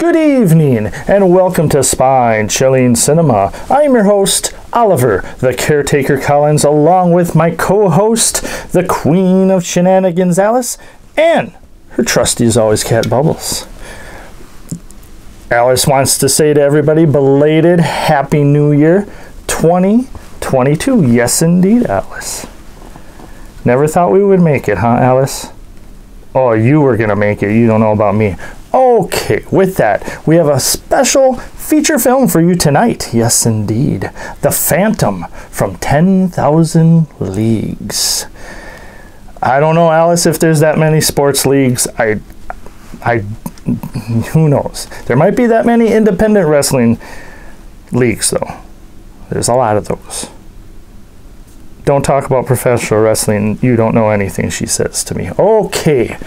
Good evening, and welcome to Spine Chilling Cinema. I am your host, Oliver, the Caretaker Collins, along with my co-host, the Queen of Shenanigans, Alice, and her trusty as always, Cat Bubbles. Alice wants to say to everybody, belated Happy New Year 2022. Yes, indeed, Alice. Never thought we would make it, huh, Alice? Oh, you were going to make it. You don't know about me. Okay, with that, we have a special feature film for you tonight. Yes, indeed. The Phantom from 10,000 Leagues. I don't know, Alice, if there's that many sports leagues. Who knows? There might be that many independent wrestling leagues, though. There's a lot of those. Don't talk about professional wrestling. You don't know anything, she says to me. Okay,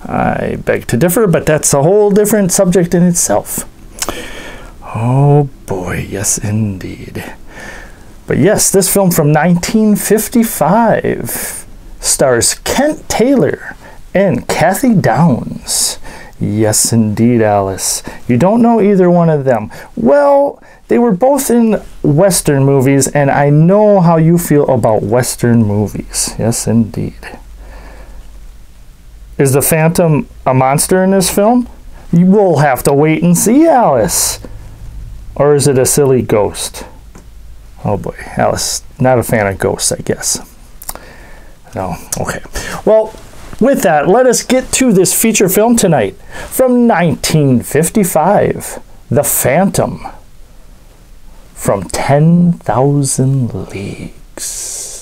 I beg to differ, but that's a whole different subject in itself. Oh boy, yes indeed. But yes, this film from 1955 stars Kent Taylor and Cathy Downs. Yes indeed, Alice. You don't know either one of them. Well, they were both in Western movies, and I know how you feel about Western movies. Yes, indeed. Is the Phantom a monster in this film? You will have to wait and see, Alice. Or is it a silly ghost? Oh boy, Alice, not a fan of ghosts, I guess. No, okay. Well, with that, let us get to this feature film tonight. From 1955, The Phantom from 10,000 Leagues.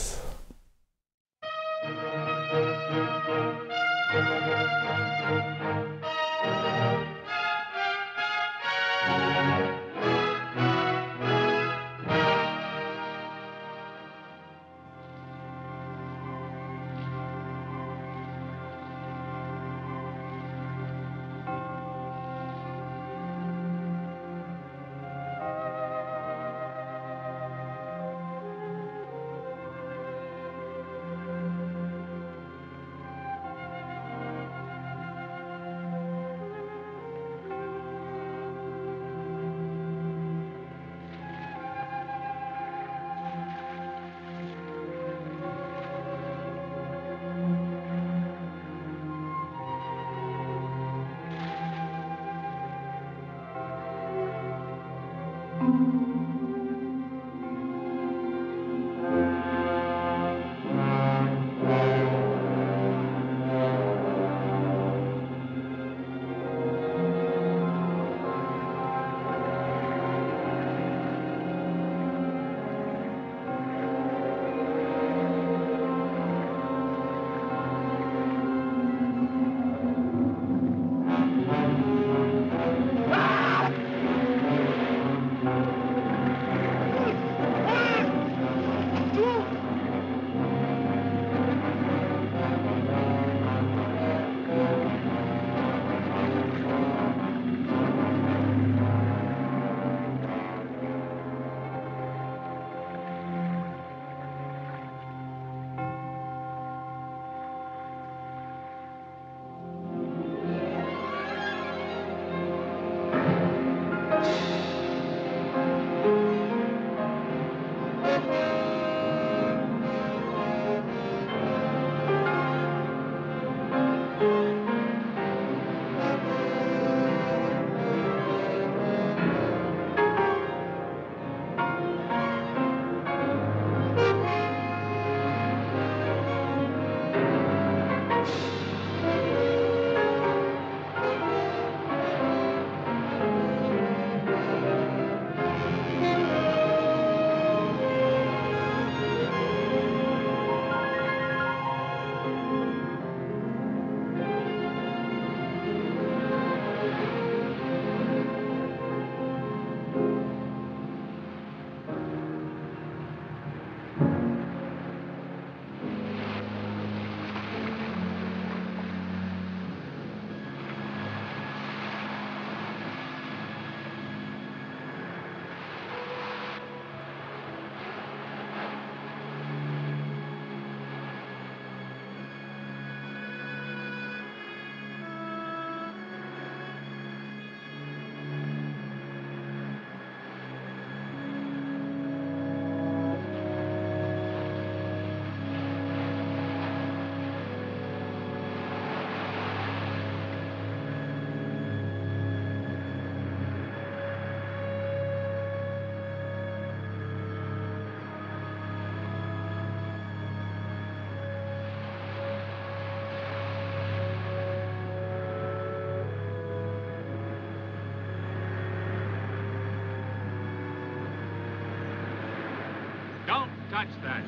touch that.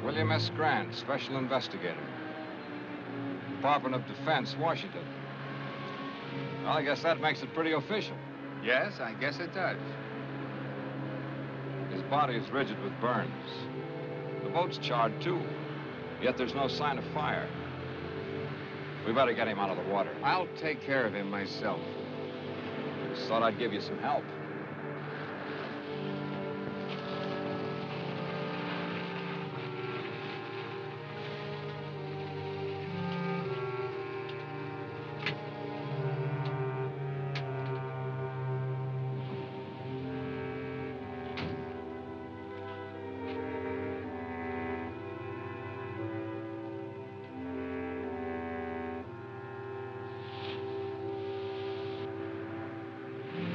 William S. Grant, Special Investigator. Department of Defense, Washington. Well, I guess that makes it pretty official. Yes, I guess it does. His body is rigid with burns. The boat's charred, too. Yet there's no sign of fire. We better get him out of the water. I'll take care of him myself. Just thought I'd give you some help.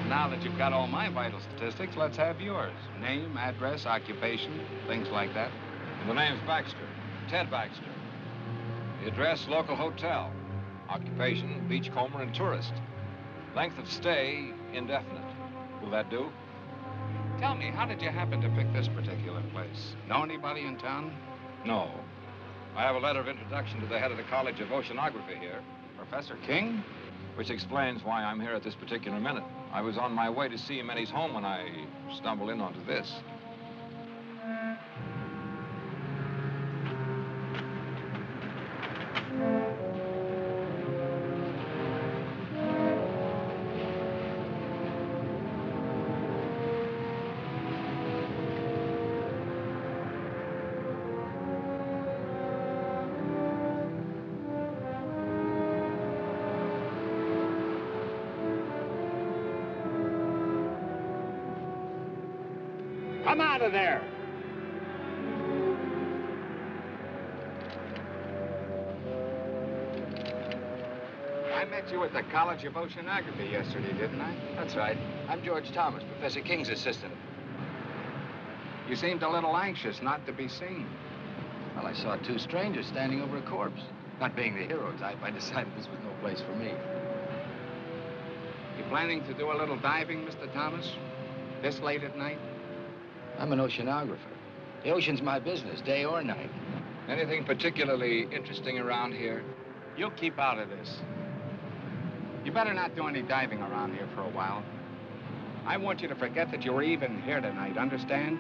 Now that you've got all my vital statistics, let's have yours. Name, address, occupation, things like that. The name's Baxter. Ted Baxter. The address, local hotel. Occupation, beachcomber and tourist. Length of stay, indefinite. Will that do? Tell me, how did you happen to pick this particular place? Know anybody in town? No. I have a letter of introduction to the head of the College of Oceanography here. Professor King? Which explains why I'm here at this particular minute. I was on my way to see him at his home when I stumbled in onto this. Come out of there! I met you at the College of Oceanography yesterday, didn't I? That's right. I'm George Thomas, Professor King's assistant. You seemed a little anxious not to be seen. Well, I saw two strangers standing over a corpse. Not being the hero type, I decided this was no place for me. You planning to do a little diving, Mr. Thomas? This late at night? I'm an oceanographer. The ocean's my business, day or night. Anything particularly interesting around here? You'll keep out of this. You better not do any diving around here for a while. I want you to forget that you were even here tonight, understand?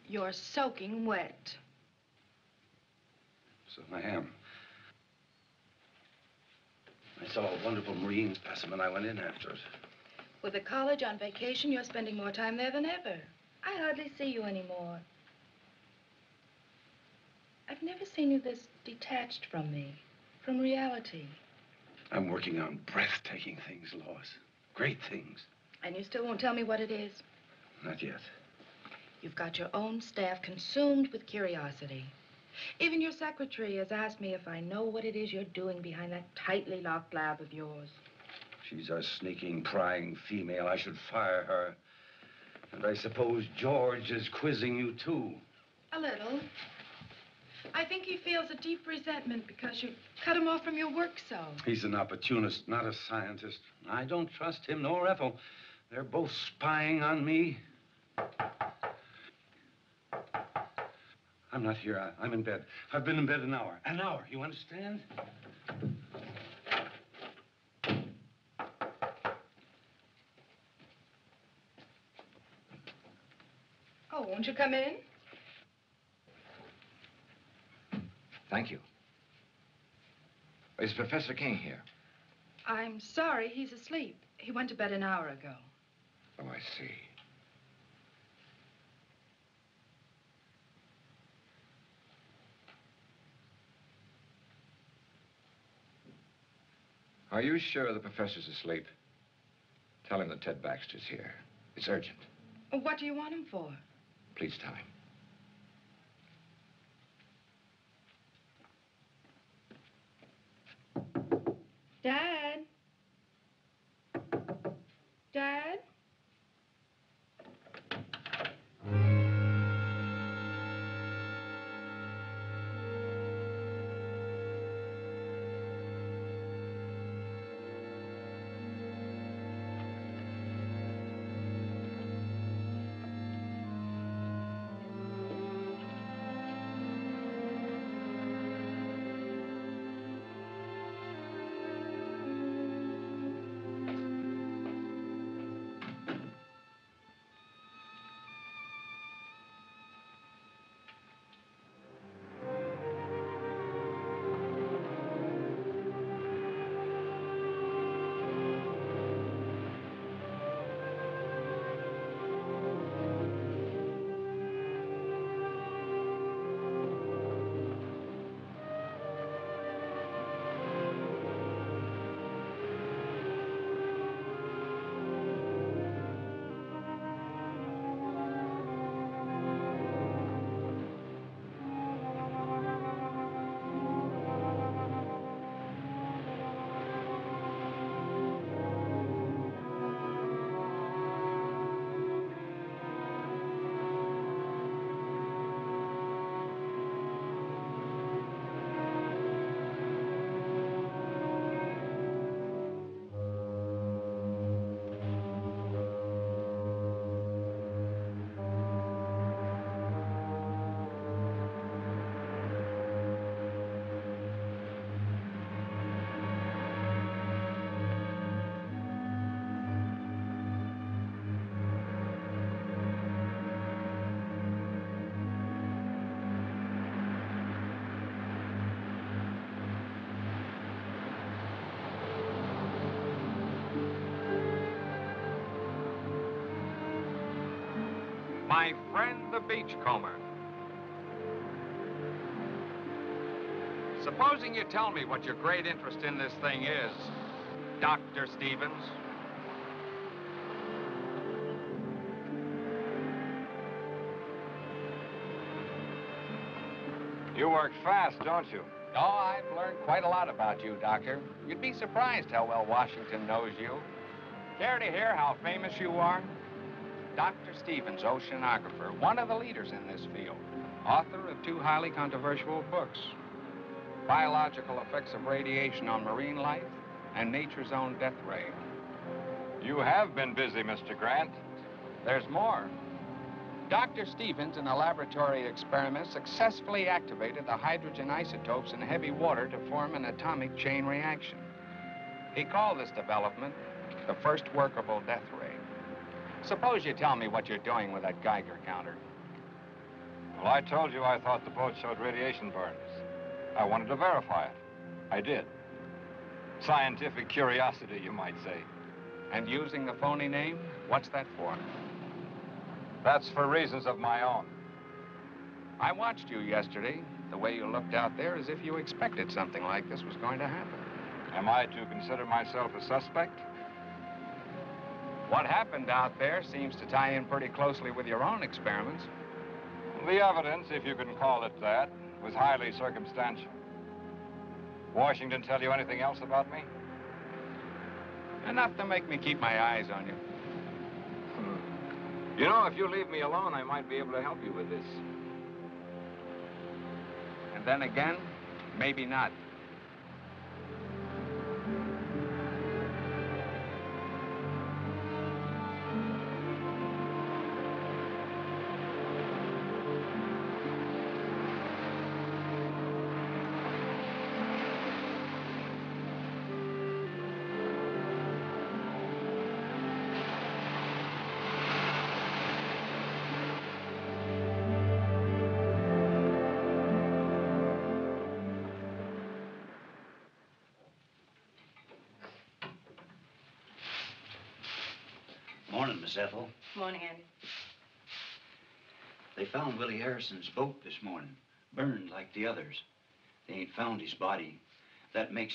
You're soaking wet. So I am. I saw a wonderful marine specimen. I went in after it. With the college on vacation, you're spending more time there than ever. I hardly see you anymore. I've never seen you this detached from me, from reality. I'm working on breathtaking things, Lois. Great things. And you still won't tell me what it is? Not yet. You've got your own staff consumed with curiosity. Even your secretary has asked me if I know what it is you're doing behind that tightly locked lab of yours. She's a sneaking, prying female. I should fire her. And I suppose George is quizzing you, too. A little. I think he feels a deep resentment because you cut him off from your work so. He's an opportunist, not a scientist. I don't trust him nor Ethel. They're both spying on me. I'm not here. I'm in bed. I've been in bed an hour. An hour, you understand? Oh, won't you come in? Thank you. Is Professor King here? I'm sorry, he's asleep. He went to bed an hour ago. Oh, I see. Are you sure the professor's asleep? Tell him that Ted Baxter's here. It's urgent. What do you want him for? Please tell him. Dad? Dad? My friend, the beachcomber. Supposing you tell me what your great interest in this thing is, Dr. Stevens. You work fast, don't you? Oh, I've learned quite a lot about you, Doctor. You'd be surprised how well Washington knows you. Care to hear how famous you are? Dr. Stevens, oceanographer, one of the leaders in this field, author of 2 highly controversial books, Biological Effects of Radiation on Marine Life and Nature's Own Death Ray. You have been busy, Mr. Grant. There's more. Dr. Stevens, in a laboratory experiment, successfully activated the hydrogen isotopes in heavy water to form an atomic chain reaction. He called this development the first workable death ray. Suppose you tell me what you're doing with that Geiger counter. Well, I told you I thought the boat showed radiation burns. I wanted to verify it. I did. Scientific curiosity, you might say. And using the phony name, what's that for? That's for reasons of my own. I watched you yesterday. The way you looked out there as if you expected something like this was going to happen. Am I to consider myself a suspect? What happened out there seems to tie in pretty closely with your own experiments. The evidence, if you can call it that, was highly circumstantial. Washington tell you anything else about me? Enough to make me keep my eyes on you. You know, if you leave me alone, I might be able to help you with this. And then again, maybe not. Morning, Miss Ethel. Morning, Andy. They found Willie Harrison's boat this morning, burned like the others. They ain't found his body. That makes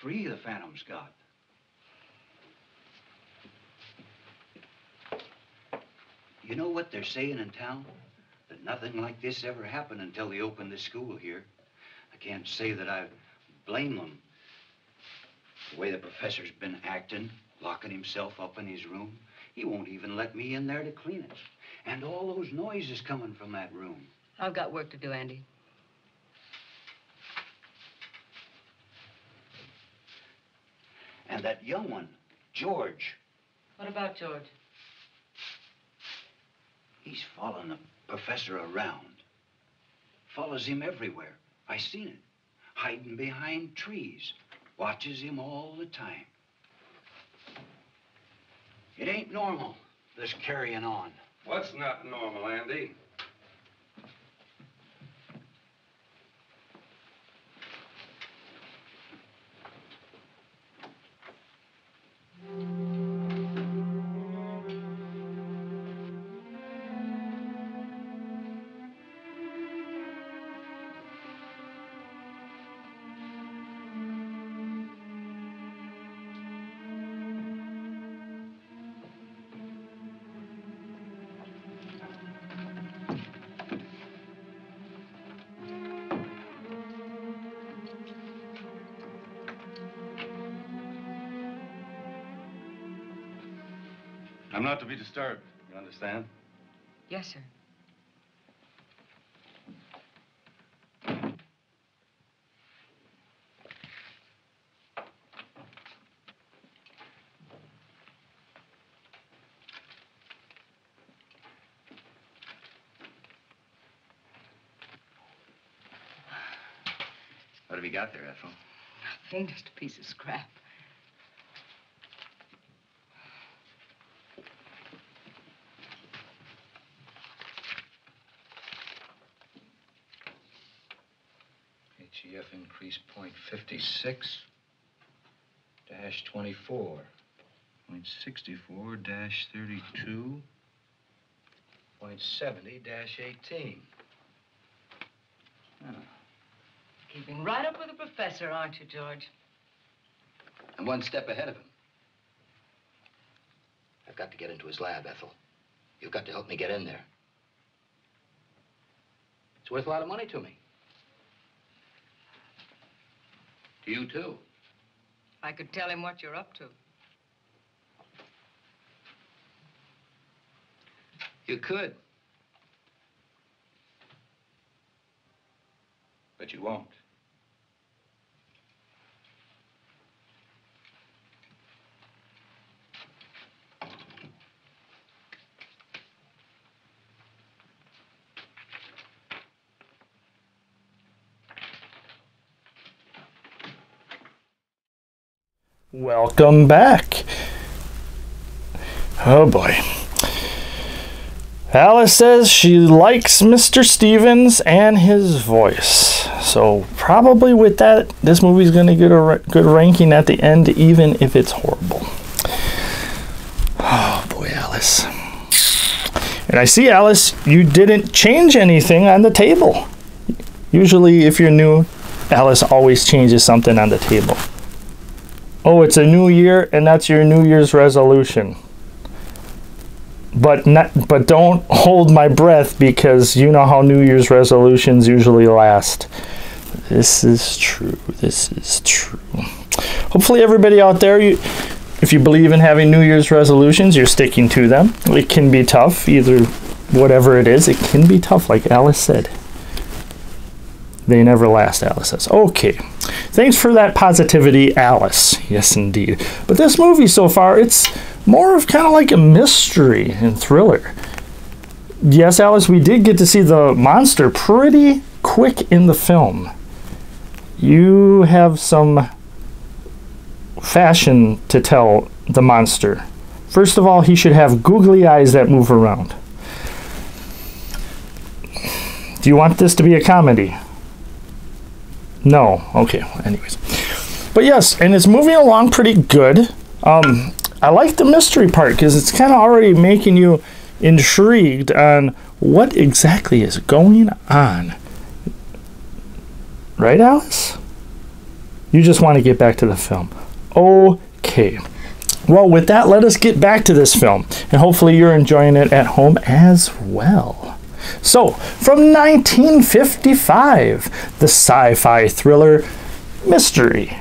3 the Phantom's got. You know what they're saying in town? That nothing like this ever happened until they opened the school here. I can't say that I blame them. The way the professor's been acting, locking himself up in his room. He won't even let me in there to clean it. And all those noises coming from that room. I've got work to do, Andy. And that young one, George. What about George? He's following the professor around. Follows him everywhere. I seen it. Hiding behind trees. Watches him all the time. It ain't normal, this carrying on. What's not normal, Andy? I'm not to be disturbed, you understand? Yes, sir. What have you got there, Ethel? Nothing, just a piece of scrap. HEF increase point 56 dash 24. Point 64 dash 32. Point 70 dash 18. Oh. Keeping right up with the professor, aren't you, George? I'm one step ahead of him. I've got to get into his lab, Ethel. You've got to help me get in there. It's worth a lot of money to me. To you, too. I could tell him what you're up to. You could. But you won't. Welcome back. Oh boy. Alice says she likes Mr. Stevens and his voice. So probably with that, this movie's going to get a good ranking at the end, even if it's horrible. Oh boy, Alice. And I see, Alice, you didn't change anything on the table. Usually if you're new, Alice always changes something on the table. Oh, it's a new year, and that's your New Year's resolution. But don't hold my breath, because you know how New Year's resolutions usually last. This is true. This is true. Hopefully everybody out there, if you believe in having New Year's resolutions, you're sticking to them. It can be tough, either whatever it is. It can be tough, like Alice said. They never last, Alice says. Okay. Thanks for that positivity, Alice. Yes, indeed. But this movie so far, it's more of kind of like a mystery and thriller. Yes, Alice, we did get to see the monster pretty quick in the film. You have some fashion to tell the monster. First of all, he should have googly eyes that move around. Do you want this to be a comedy? No. Okay. Anyways. But yes, and it's moving along pretty good. I like the mystery part because it's kind of already making you intrigued on what exactly is going on. Right, Alice? You just want to get back to the film. Okay. Well, with that, let us get back to this film, and hopefully you're enjoying it at home as well. So, from 1955, the sci-fi thriller Mystery.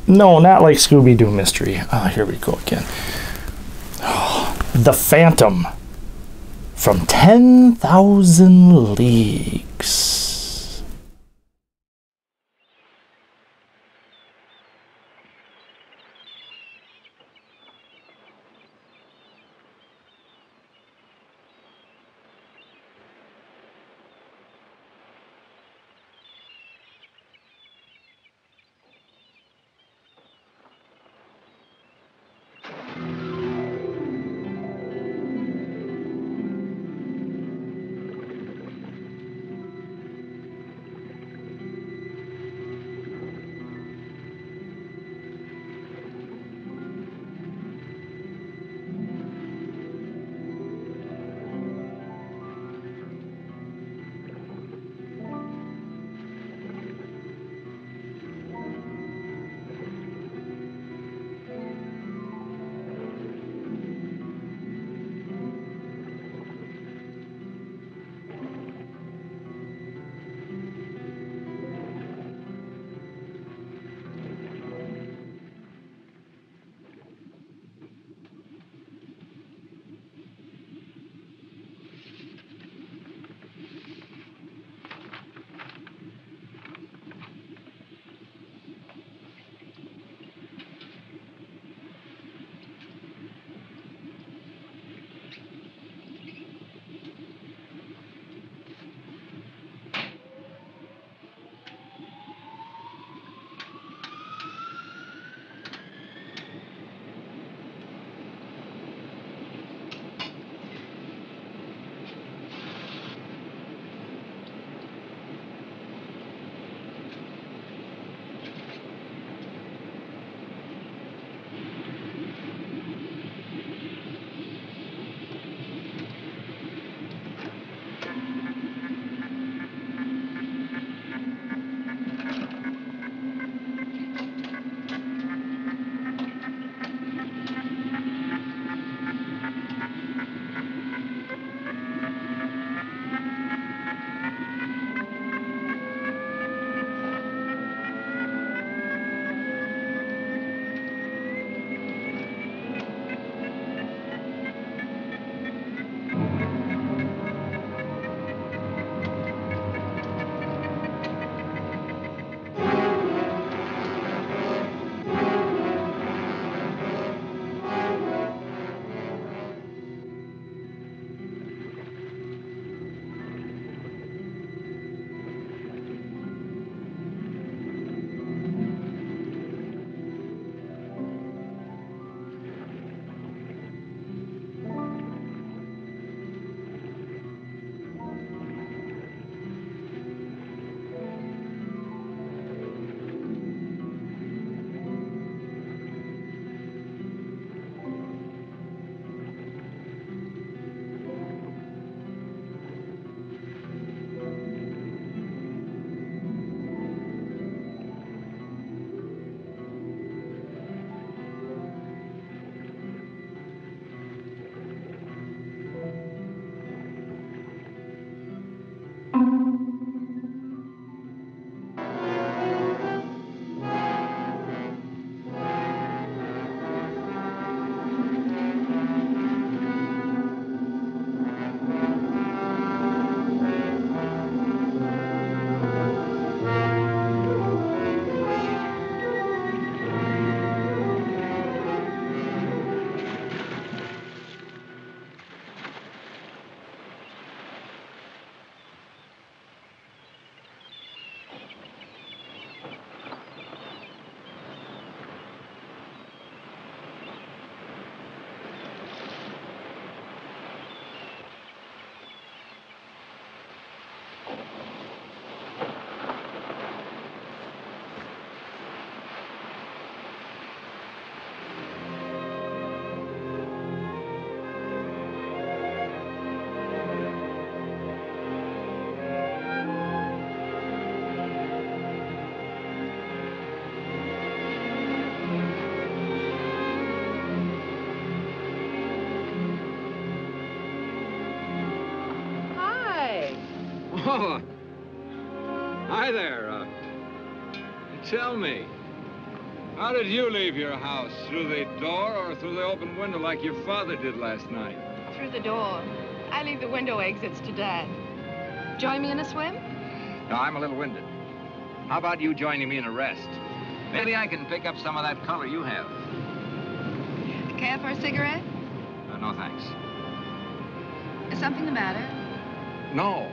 No, not like Scooby-Doo Mystery. Oh, here we go again. The Phantom from 10,000 Leagues. Oh, hi there. Tell me, how did you leave your house? Through the door or through the open window like your father did last night? Through the door. I leave the window exits to Dad. Join me in a swim? No, I'm a little winded. How about you joining me in a rest? Maybe I can pick up some of that color you have. Care for a cigarette? No, thanks. Is something the matter? No.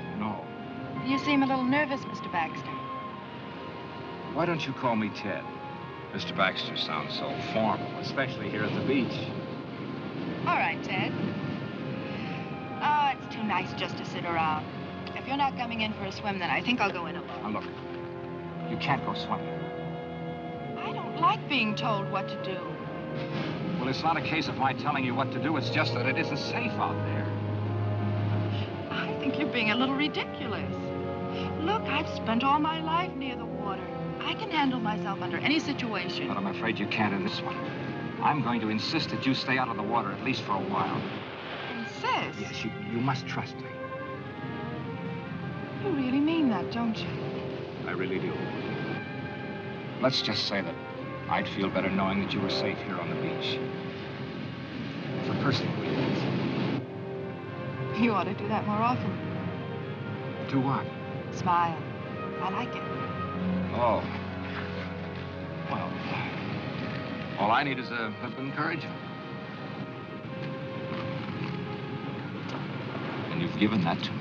You seem a little nervous, Mr. Baxter. Why don't you call me Ted? Mr. Baxter sounds so formal, especially here at the beach. All right, Ted. Oh, it's too nice just to sit around. If you're not coming in for a swim, then I think I'll go in alone. Now, look, you can't go swimming. I don't like being told what to do. Well, it's not a case of my telling you what to do. It's just that it isn't safe out there. I think you're being a little ridiculous. Look, I've spent all my life near the water. I can handle myself under any situation. But I'm afraid you can't in this one. I'm going to insist that you stay out of the water at least for a while. Insist? Yes, you must trust me. You really mean that, don't you? I really do. Let's just say that I'd feel better knowing that you were safe here on the beach. For personal reasons. You ought to do that more often. Do what? Smile. I like it. Oh. Well, all I need is a bit of encouragement. And you've given that to me.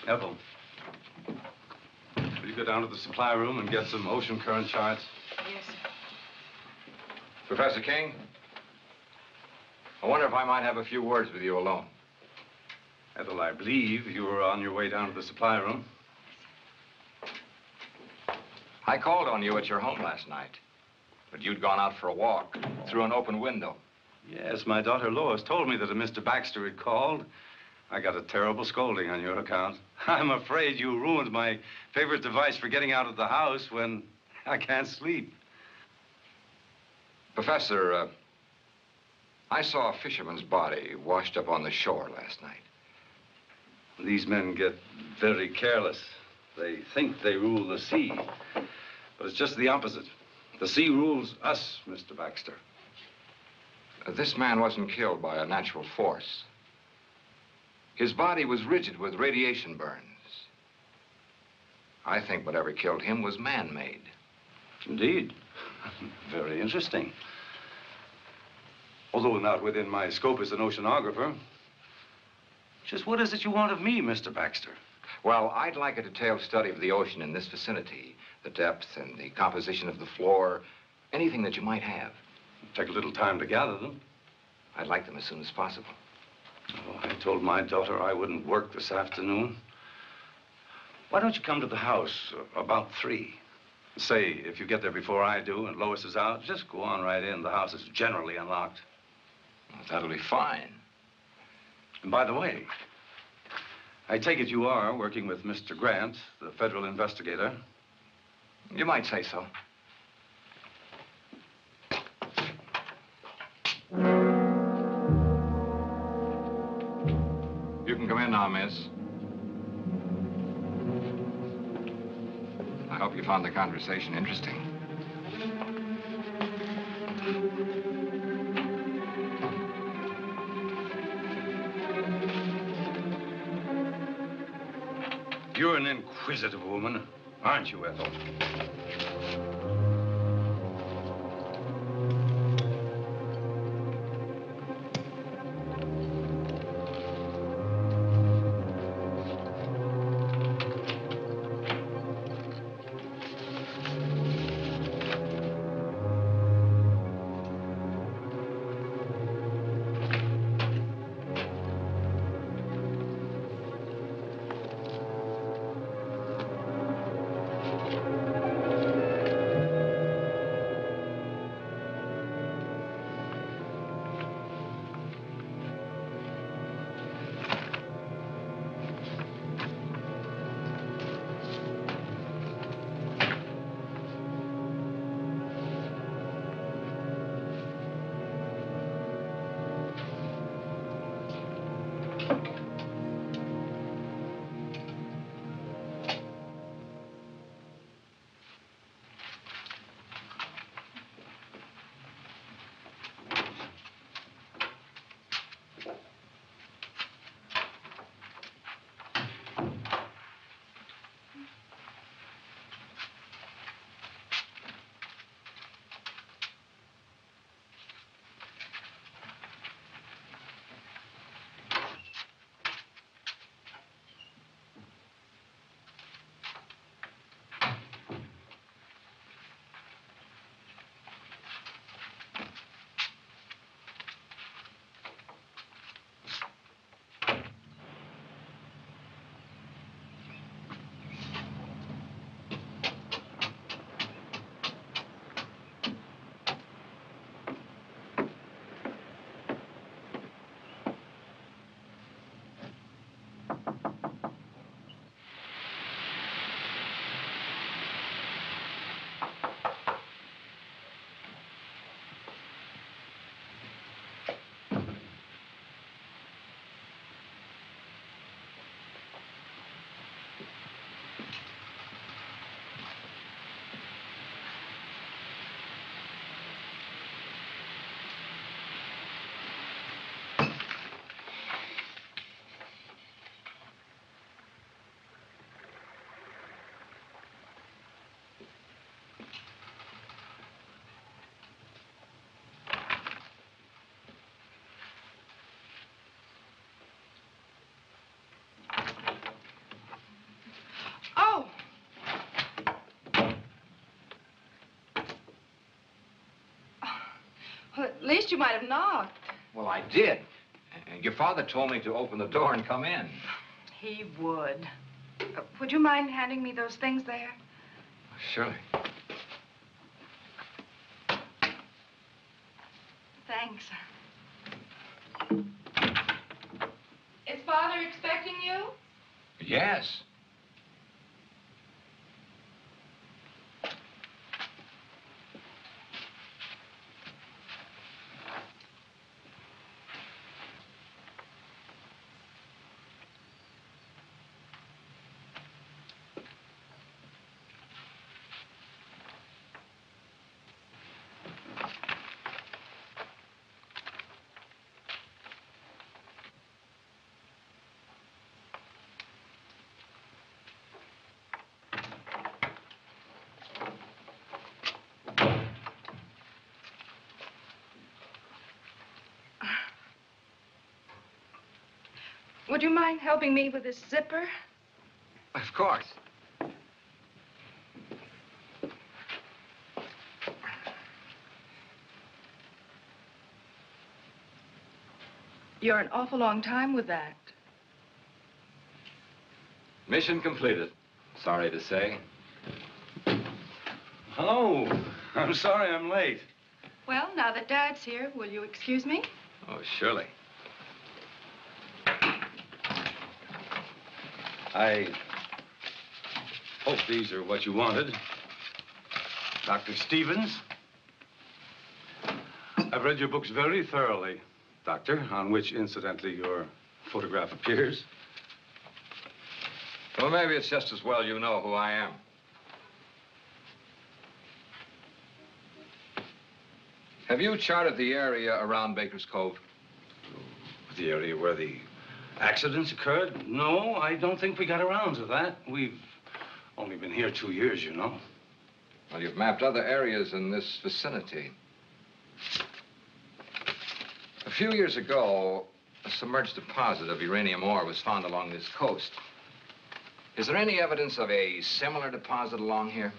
Ethel, will you go down to the supply room and get some ocean current charts? Yes, sir. Professor King, I wonder if I might have a few words with you alone. Ethel, I believe you were on your way down to the supply room. I called on you at your home last night, but you'd gone out for a walk through an open window. Yes, my daughter Lois told me that a Mr. Baxter had called. I got a terrible scolding on your account. I'm afraid you ruined my favorite device for getting out of the house when I can't sleep. Professor, I saw a fisherman's body washed up on the shore last night. These men get very careless. They think they rule the sea, but it's just the opposite. The sea rules us, Mr. Baxter. This man wasn't killed by a natural force. His body was rigid with radiation burns. I think whatever killed him was man-made. Indeed. Very interesting. Although not within my scope as an oceanographer. Just what is it you want of me, Mr. Baxter? Well, I'd like a detailed study of the ocean in this vicinity, the depth and the composition of the floor, anything that you might have. Take a little time to gather them. I'd like them as soon as possible. Oh, I told my daughter I wouldn't work this afternoon. Why don't you come to the house about 3? Say, if you get there before I do and Lois is out, just go on right in. The house is generally unlocked. Well, that'll be fine. And by the way, I take it you are working with Mr. Grant, the federal investigator. You might say so. You can come in now, miss. I hope you found the conversation interesting. You're an inquisitive woman, aren't you, Ethel? least you might have knocked. Well, I did. And your father told me to open the door and come in. He would. Would you mind handing me those things there? Surely. Thanks. Is Father expecting you? Yes. Would you mind helping me with this zipper? Of course. You're an awful long time with that. Mission completed. Sorry to say. Hello. I'm sorry I'm late. Well, now that Dad's here, will you excuse me? Oh, surely. I hope these are what you wanted. Dr. Stevens. I've read your books very thoroughly, Doctor, on which, incidentally, your photograph appears. Well, maybe it's just as well you know who I am. Have you charted the area around Baker's Cove? The area where the accidents occurred? No, I don't think we got around to that. We've only been here 2 years, you know. Well, you've mapped other areas in this vicinity. A few years ago, a submerged deposit of uranium ore was found along this coast. Is there any evidence of a similar deposit along here?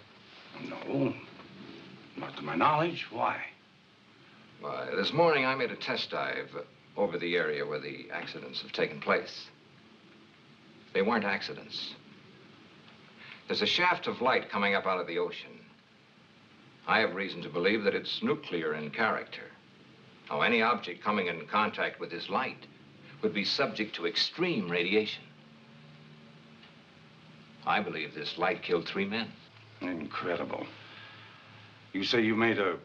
No, not to my knowledge. Why? Why, this morning I made a test dive over the area where the accidents have taken place. They weren't accidents. There's a shaft of light coming up out of the ocean. I have reason to believe that it's nuclear in character. Now, any object coming in contact with this light would be subject to extreme radiation. I believe this light killed 3 men. Incredible. You say you made a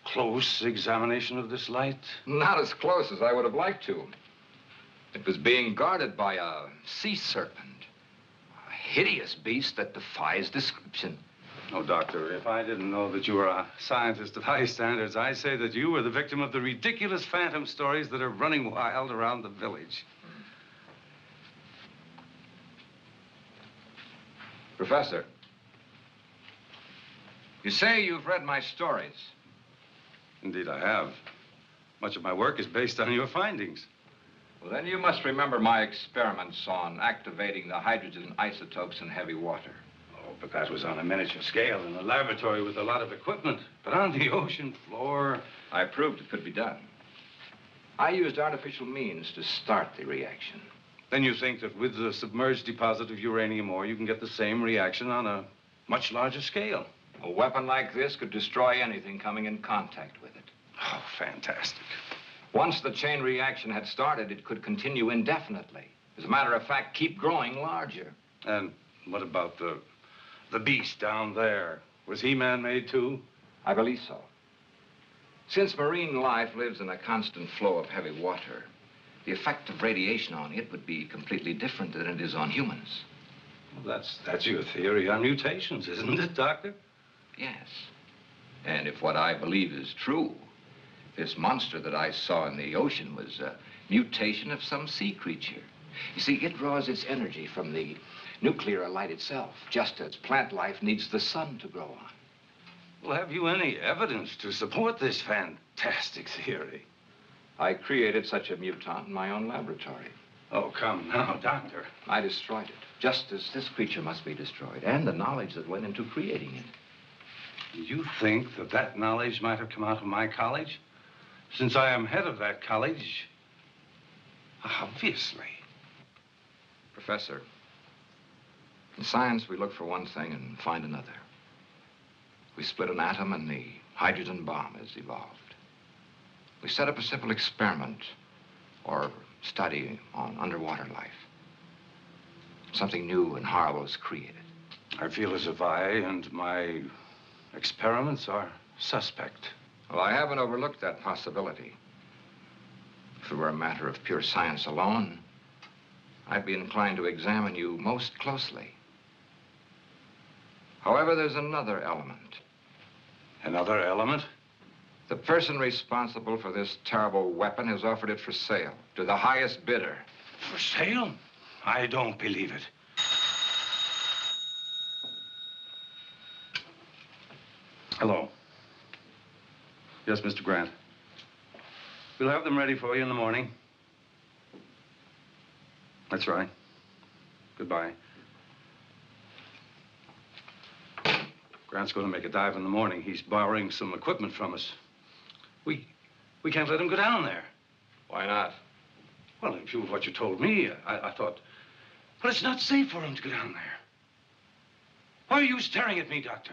close examination of this light? Not as close as I would have liked to. It was being guarded by a sea serpent, a hideous beast that defies description. Oh, Doctor, if I didn't know that you were a scientist of high standards, I'd say that you were the victim of the ridiculous phantom stories that are running wild around the village. Professor, you say you've read my stories. Indeed, I have. Much of my work is based on your findings. Well, then you must remember my experiments on activating the hydrogen isotopes in heavy water. Oh, but that was on a miniature scale in a laboratory with a lot of equipment. But on the ocean floor... I proved it could be done. I used artificial means to start the reaction. Then you think that with the submerged deposit of uranium ore, you can get the same reaction on a much larger scale? A weapon like this could destroy anything coming in contact with it. Oh, fantastic. Once the chain reaction had started, it could continue indefinitely. As a matter of fact, keep growing larger. And what about the beast down there? Was he man-made too? I believe so. Since marine life lives in a constant flow of heavy water, the effect of radiation on it would be completely different than it is on humans. Well, that's your theory on mutations, isn't it, Doctor? Yes. And if what I believe is true, this monster that I saw in the ocean was a mutation of some sea creature. You see, it draws its energy from the nuclear light itself, just as plant life needs the sun to grow on. Well, have you any evidence to support this fantastic theory? I created such a mutant in my own laboratory. Oh, come now, Doctor. I destroyed it, just as this creature must be destroyed, and the knowledge that went into creating it. You think that that knowledge might have come out of my college? Since I am head of that college, obviously. Professor, in science, we look for one thing and find another. We split an atom and the hydrogen bomb has evolved. We set up a simple experiment or study on underwater life. Something new and horrible is created. I feel as if I and my experiments are suspect. Well, I haven't overlooked that possibility. If it were a matter of pure science alone, I'd be inclined to examine you most closely. However, there's another element. Another element? The person responsible for this terrible weapon has offered it for sale to the highest bidder. For sale? I don't believe it. Hello. Yes, Mr. Grant. We'll have them ready for you in the morning. That's right. Goodbye. Grant's going to make a dive in the morning. He's borrowing some equipment from us. We can't let him go down there. Why not? Well, in view of what you told me, I thought, well, it's not safe for him to go down there. Why are you staring at me, Doctor?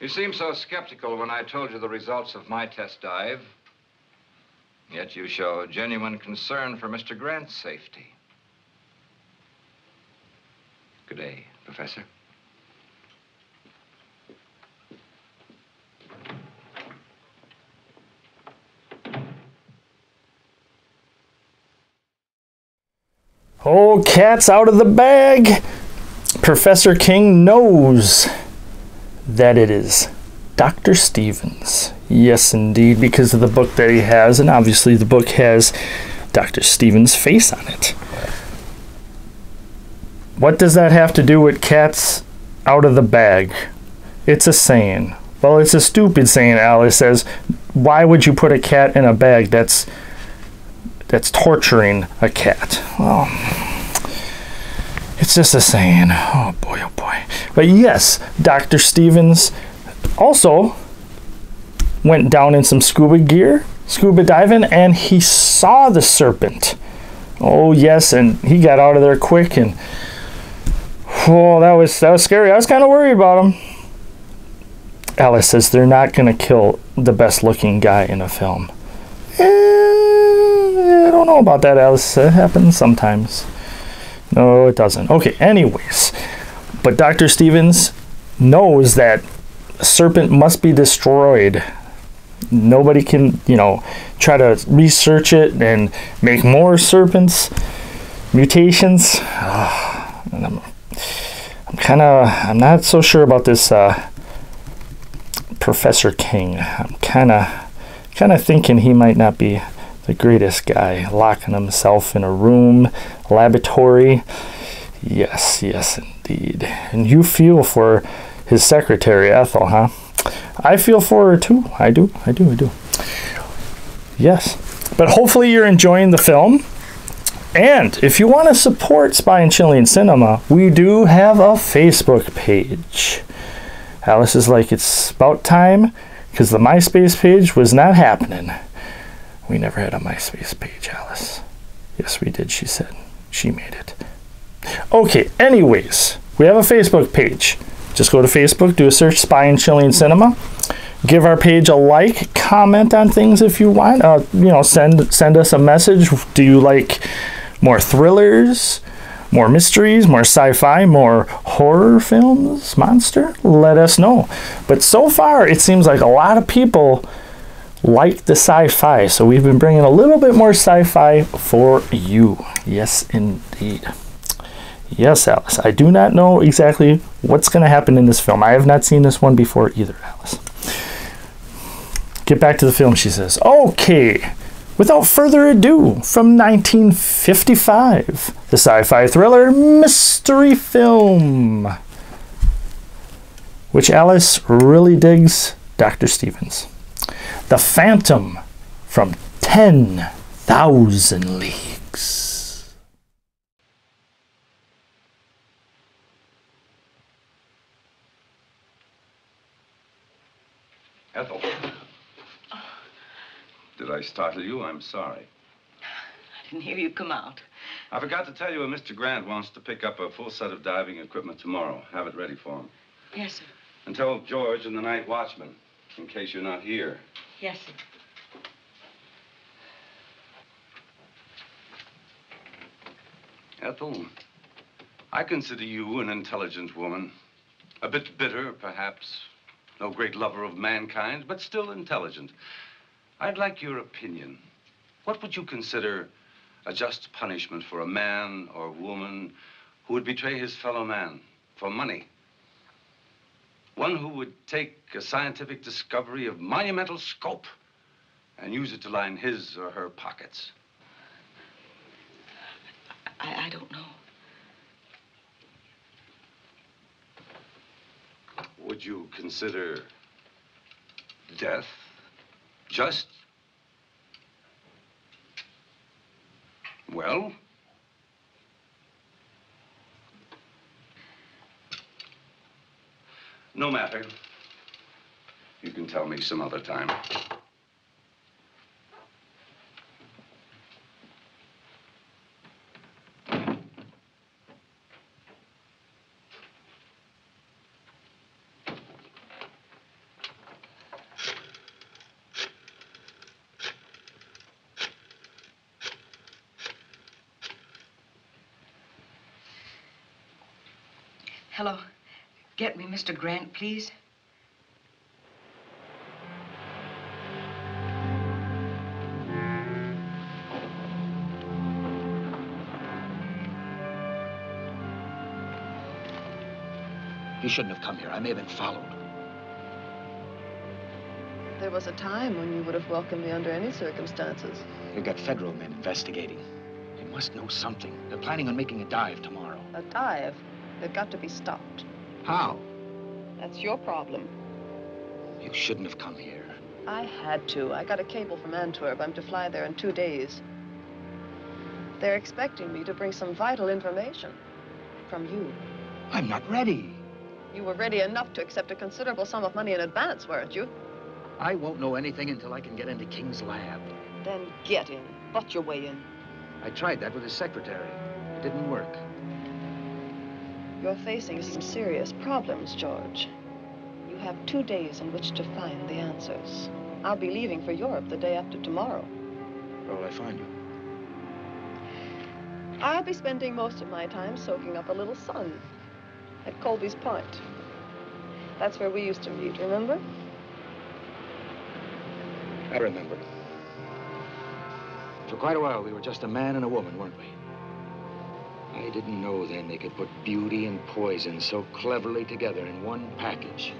You seemed so skeptical when I told you the results of my test dive. Yet you show genuine concern for Mr. Grant's safety. Good day, Professor. Oh, cat's out of the bag. Professor King knows that it is Dr. Stevens. Yes, indeed, because of the book that he has, and obviously the book has Dr. Stevens' face on it. What does that have to do with cats out of the bag? It's a saying. Well, it's a stupid saying, Alice says. Why would you put a cat in a bag? That's torturing a cat. Well, it's just a saying. Oh boy, oh boy. But yes, Dr. Stevens also went down in some scuba gear, scuba diving, and he saw the serpent. Oh yes, and he got out of there quick, and oh, that was scary. I was kind of worried about him. Alice says they're not going to kill the best looking guy in a film. I don't know about that, Alice. It happens sometimes. No, it doesn't. Okay, anyways. But Dr. Stevens knows that a serpent must be destroyed. Nobody can, try to research it and make more serpents, mutations. And I'm not so sure about this Professor King. I'm kind of thinking he might not be the greatest guy, locking himself in a room, laboratory. Yes, indeed. And you feel for his secretary, Ethel, huh? I feel for her too. I do. Yes. But hopefully you're enjoying the film. And if you want to support Spy and Chilean Cinema, we do have a Facebook page. Alice is like, it's about time, because the MySpace page was not happening. We never had a MySpace page, Alice. Yes, we did, she said. She made it. Okay, anyways, we have a Facebook page. Just go to Facebook, do a search, Spy and Chilean Cinema. Give our page a like, comment on things if you want. Send us a message. Do you like more thrillers, more mysteries, more sci-fi, more horror films, monster? Let us know. But so far, it seems like a lot of people like the sci-fi, so we've been bringing a little bit more sci-fi for you. Yes, indeed. Yes, Alice. I do not know exactly what's going to happen in this film. I have not seen this one before either, Alice. Get back to the film, she says. Okay. Without further ado, from 1955, the sci-fi thriller mystery film, which Alice really digs Dr. Stevens. The Phantom from 10,000 Leagues. Ethel. Did I startle you? I'm sorry. I didn't hear you come out. I forgot to tell you, Mr. Grant wants to pick up a full set of diving equipment tomorrow. Have it ready for him. Yes, sir. And tell George and the night watchman, in case you're not here. Yes, sir. Ethel, I consider you an intelligent woman. A bit bitter, perhaps. No great lover of mankind, but still intelligent. I'd like your opinion. What would you consider a just punishment for a man or woman who would betray his fellow man for money? One who would take a scientific discovery of monumental scope and use it to line his or her pockets. I don't know. Would you consider death just? Well? No matter. You can tell me some other time. Hello. Get me Mr. Grant, please. You shouldn't have come here. I may have been followed. There was a time when you would have welcomed me under any circumstances. You've got federal men investigating. They must know something. They're planning on making a dive tomorrow. A dive? They've got to be stopped. How? That's your problem. You shouldn't have come here. I had to. I got a cable from Antwerp. I'm to fly there in 2 days. They're expecting me to bring some vital information from you. I'm not ready. You were ready enough to accept a considerable sum of money in advance, weren't you? I won't know anything until I can get into King's lab. Then get in. Butt your way in. I tried that with his secretary. It didn't work. You're facing some serious problems, George. You have 2 days in which to find the answers. I'll be leaving for Europe the day after tomorrow. Where will I find you? I'll be spending most of my time soaking up a little sun at Colby's Point. That's where we used to meet, remember? I remember. For quite a while, we were just a man and a woman, weren't we? I didn't know then they could put beauty and poison so cleverly together in one package.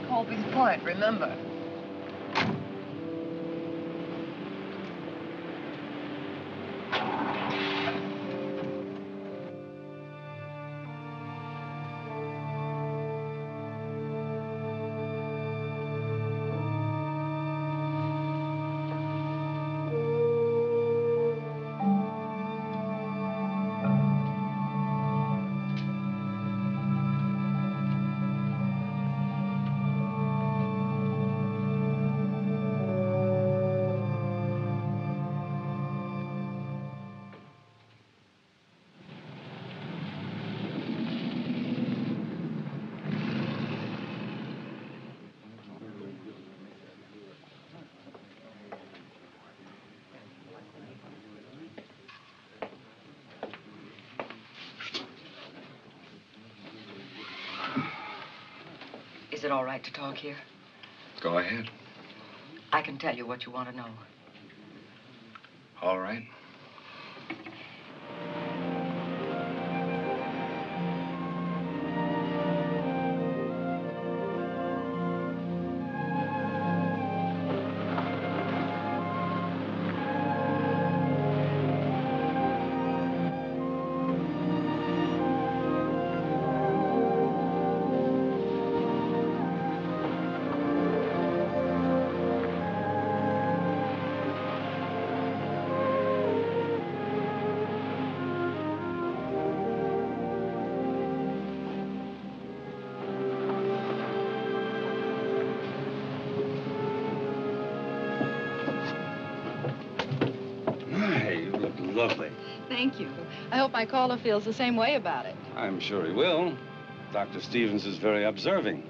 Colby's Point, remember? Is it all right to talk here? Go ahead. I can tell you what you want to know. All right. lovely. Thank you. I hope my caller feels the same way about it. I'm sure he will. Dr. Stevens is very observing.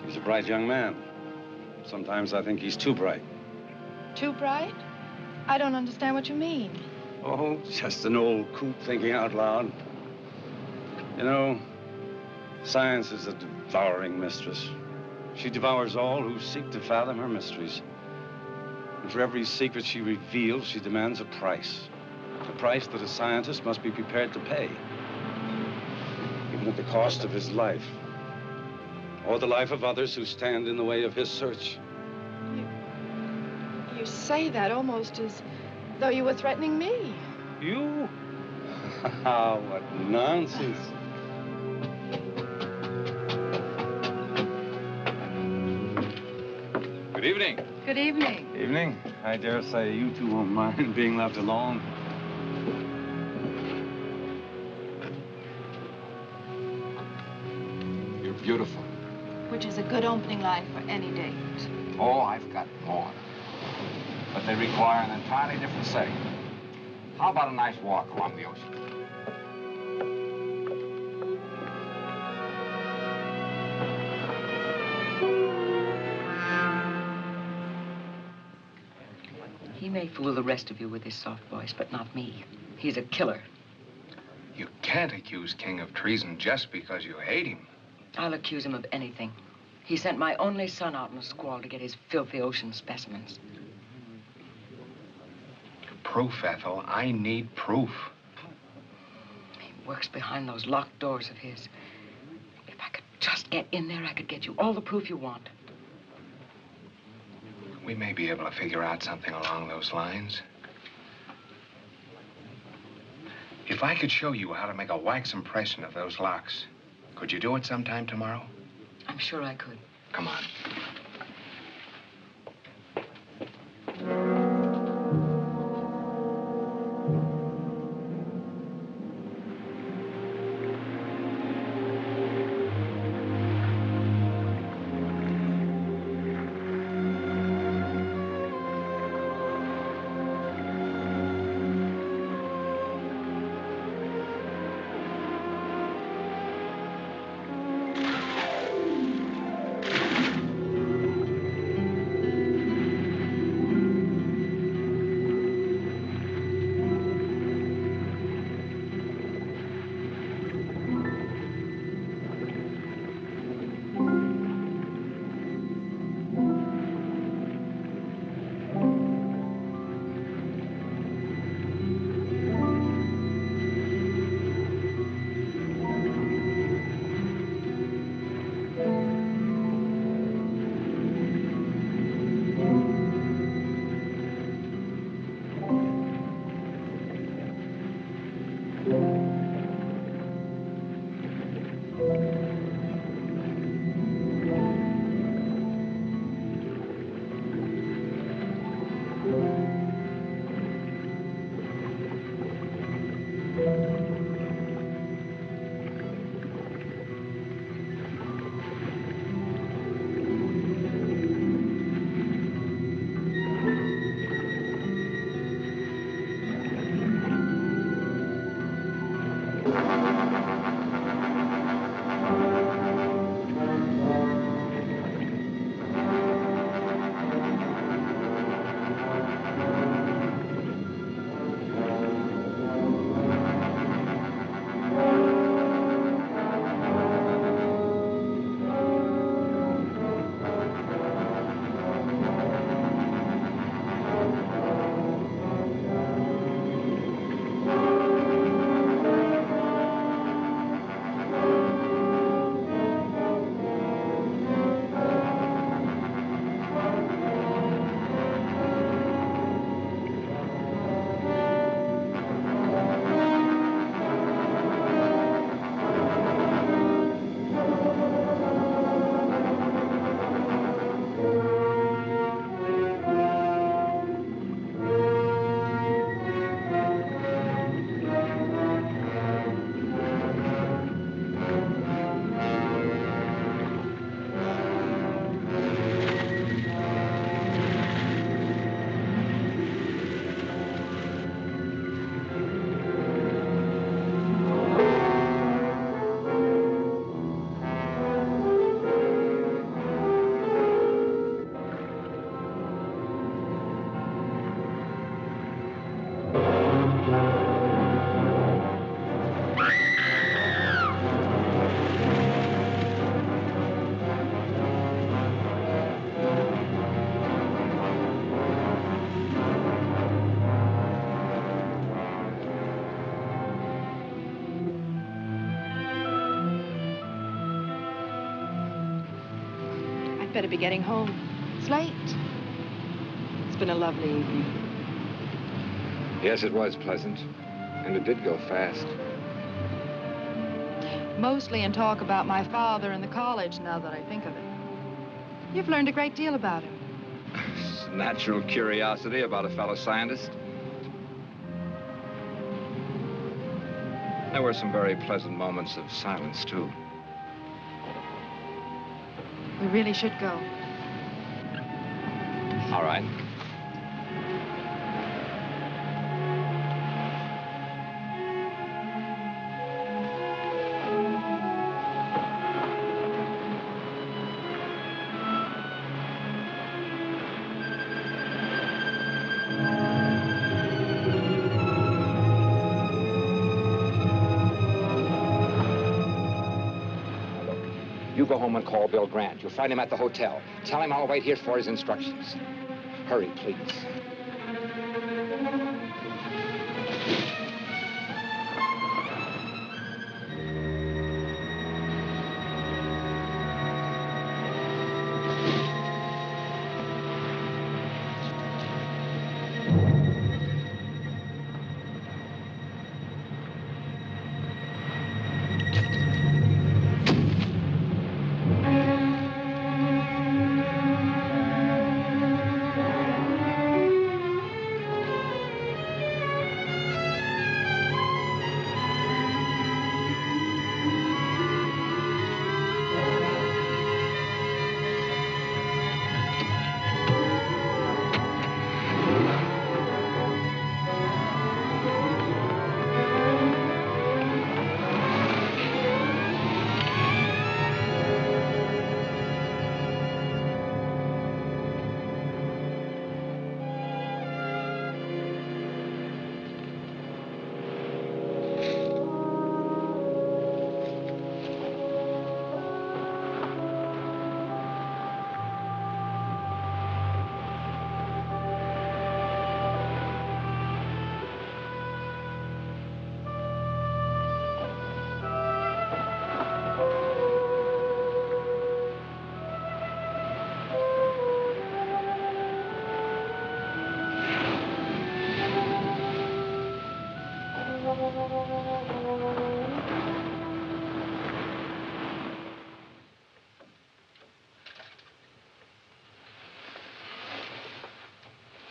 He's a bright young man. Sometimes I think he's too bright. Too bright? I don't understand what you mean. Oh, just an old coot thinking out loud. You know, science is a devouring mistress. She devours all who seek to fathom her mysteries. And for every secret she reveals, she demands a price. A price that a scientist must be prepared to pay. Even at the cost of his life. Or the life of others who stand in the way of his search. You say that almost as though you were threatening me. You? What nonsense. Good evening. Good evening. Evening. I dare say you two won't mind being left alone. You're beautiful. Which is a good opening line for any date. Oh, I've got more. But they require an entirely different setting. How about a nice walk along the ocean? He may fool the rest of you with his soft voice, but not me. He's a killer. You can't accuse King of treason just because you hate him. I'll accuse him of anything. He sent my only son out in a squall to get his filthy ocean specimens. Proof, Ethel. I need proof. He works behind those locked doors of his. If I could just get in there, I could get you all the proof you want. We may be able to figure out something along those lines. If I could show you how to make a wax impression of those locks, could you do it sometime tomorrow? I'm sure I could. Come on. better be getting home. It's late. It's been a lovely evening. Yes, it was pleasant. And it did go fast. Mostly in talk about my father and the college, now that I think of it. You've learned a great deal about him. Natural curiosity about a fellow scientist. There were some very pleasant moments of silence, too. We really should go. All right. You go home and call Bill Grant. You'll find him at the hotel. Tell him I'll wait here for his instructions. Hurry, please.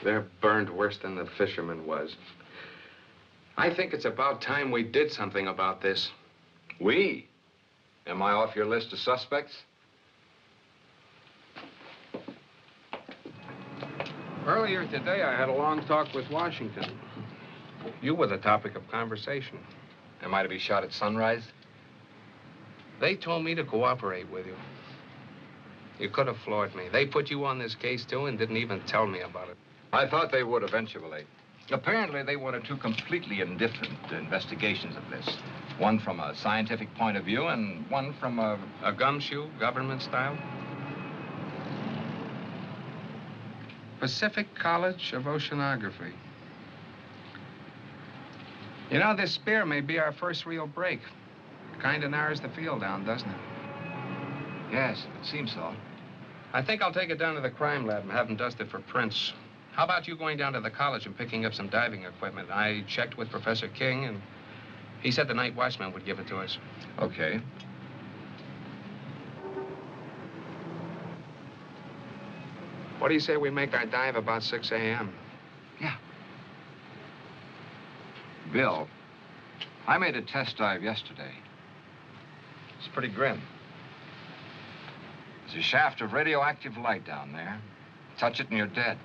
They're burned worse than the fisherman was. I think it's about time we did something about this. We? Am I off your list of suspects? Earlier today, I had a long talk with Washington. You were the topic of conversation. Am I to be shot at sunrise? They told me to cooperate with you. You could have floored me. They put you on this case, too, and didn't even tell me about it. I thought they would eventually. Apparently, they wanted two completely indifferent investigations of this. One from a scientific point of view and one from a gumshoe, government style? Pacific College of Oceanography. You know, this spear may be our first real break. Kind of narrows the field down, doesn't it? Yes, it seems so. I think I'll take it down to the crime lab and have them dust it for prints. How about you going down to the college and picking up some diving equipment? I checked with Professor King, and he said the night watchman would give it to us. Okay. What do you say we make our dive about 6 a.m.? Yeah. Bill, I made a test dive yesterday. It's pretty grim. There's a shaft of radioactive light down there. Touch it and you're dead.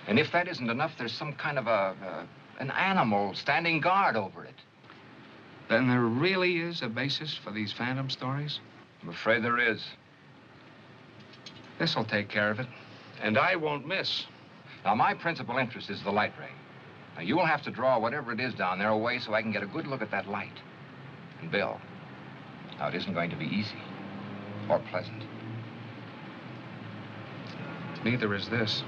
And if that isn't enough, there's some kind of an animal standing guard over it. Then there really is a basis for these phantom stories? I'm afraid there is. This'll take care of it. And I won't miss. Now, my principal interest is the light ray. Now, you will have to draw whatever it is down there away so I can get a good look at that light. And Bill, now, it isn't going to be easy or pleasant. Neither is this.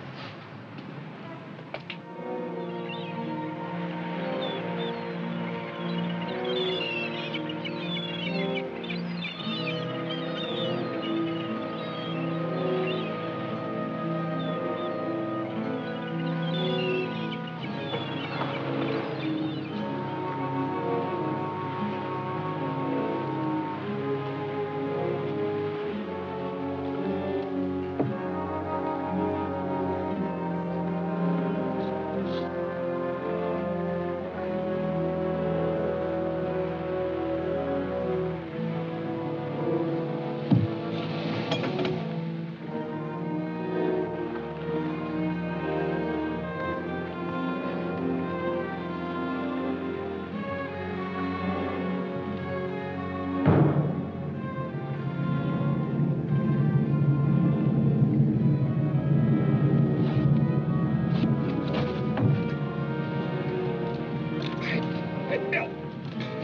Hey, Bill,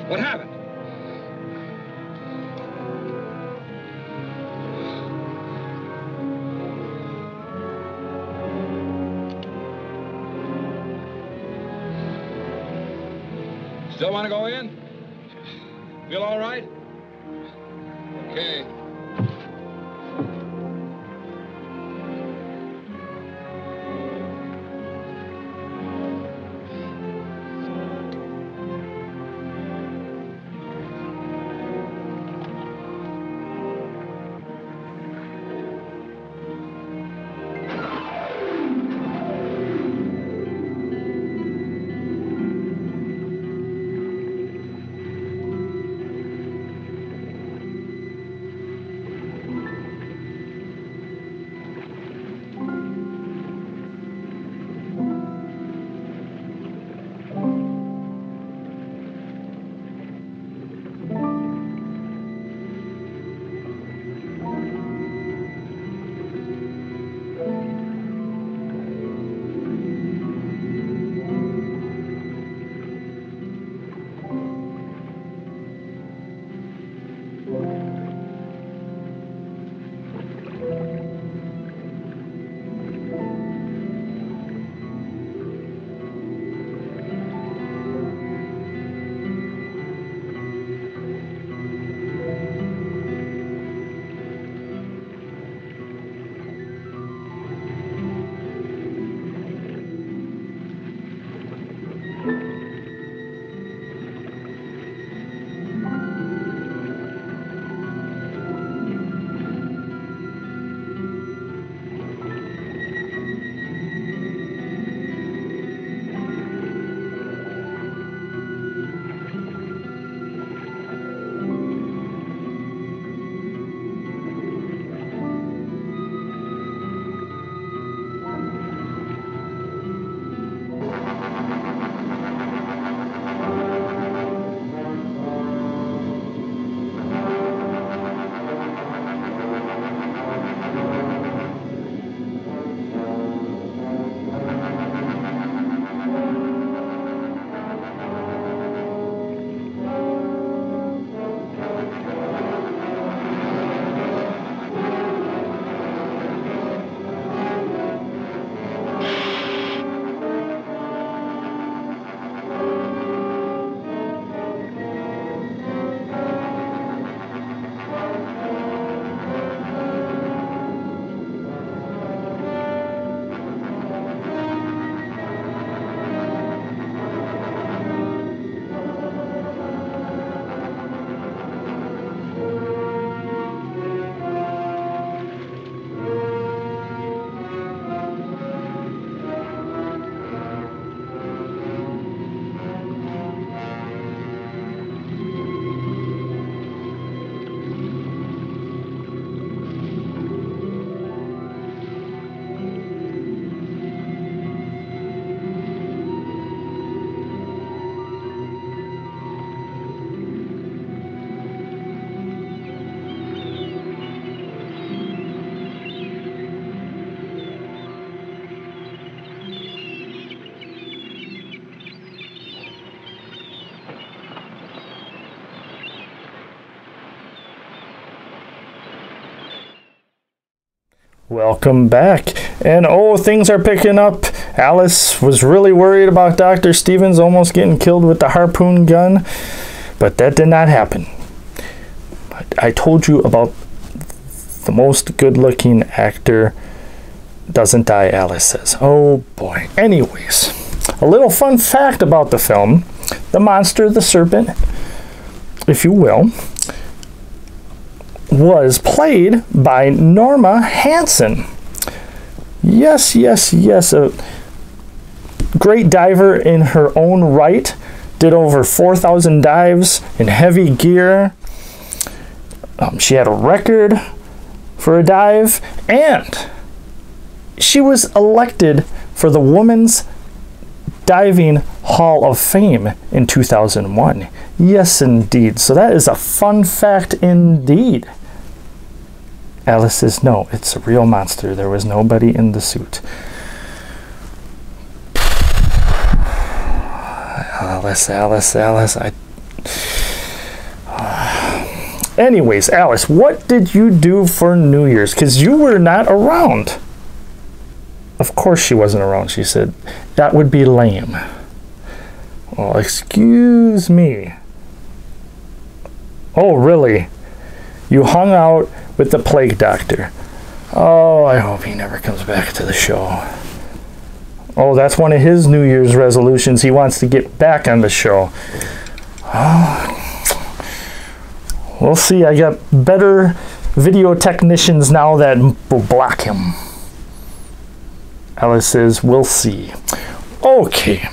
what happened? Still want to go in? Feel all right? Okay. Welcome back. And oh, things are picking up. Alice was really worried about Dr. Stevens almost getting killed with the harpoon gun, but that did not happen. I told you about the most good-looking actor doesn't die, Alice says. Oh boy. Anyways, a little fun fact about the film. The monster, the serpent, if you will, was played by Norma Hansen. Yes, yes, yes. A great diver in her own right. Did over 4,000 dives in heavy gear. She had a record for a dive, and she was elected for the Women's Diving Hall of Fame in 2001. Yes, indeed. So that is a fun fact indeed. Alice says, no, it's a real monster. There was nobody in the suit. Alice. Anyways, Alice, what did you do for New Year's? Because you were not around. Of course she wasn't around, she said. That would be lame. Well, excuse me. Oh, really? You hung out with the plague doctor. Oh, I hope he never comes back to the show. Oh, that's one of his New Year's resolutions. He wants to get back on the show. Oh, we'll see. I got better video technicians now that will block him. Alice says, we'll see. Okay.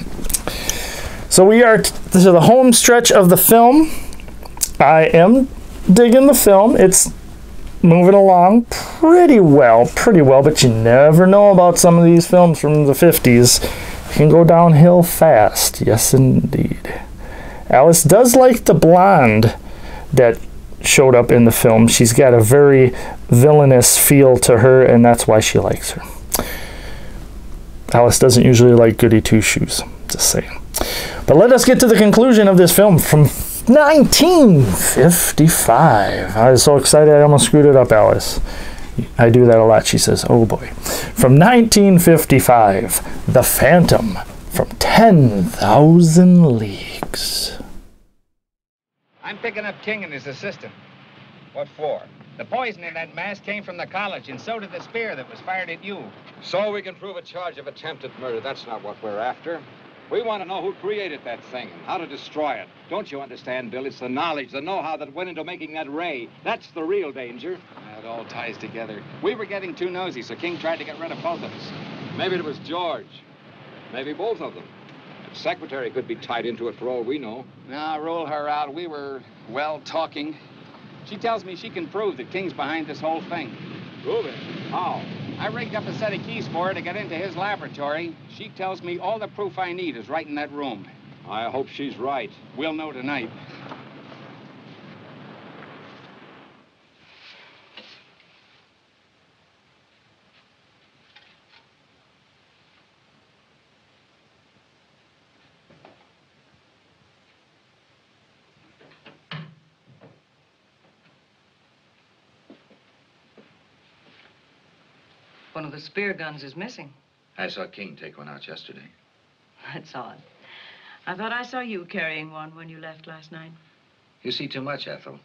So we are to the home stretch of the film. I am digging the film. It's moving along pretty well, but you never know about some of these films from the 50s. It can go downhill fast. Yes, indeed. Alice does like the blonde that showed up in the film. She's got a very villainous feel to her, and that's why she likes her. Alice doesn't usually like goody two-shoes, just saying. But let us get to the conclusion of this film from 1955. I was so excited I almost screwed it up, Alice. I do that a lot, she says. Oh boy. From 1955, The Phantom from 10,000 Leagues. I'm picking up King and his assistant. What for? The poison in that mask came from the college, and so did the spear that was fired at you. So we can prove a charge of attempted murder. That's not what we're after. We want to know who created that thing and how to destroy it. Don't you understand, Bill? It's the knowledge, the know-how that went into making that ray. That's the real danger. It all ties together. We were getting too nosy, so King tried to get rid of both of us. Maybe it was George. Maybe both of them. The secretary could be tied into it for all we know. Now, roll her out. We were, well, talking. She tells me she can prove that King's behind this whole thing. Prove it? How? I rigged up a set of keys for her to get into his laboratory. She tells me all the proof I need is right in that room. I hope she's right. We'll know tonight. One of the spear guns is missing. I saw King take one out yesterday. That's odd. I thought I saw you carrying one when you left last night. You see too much, Ethel.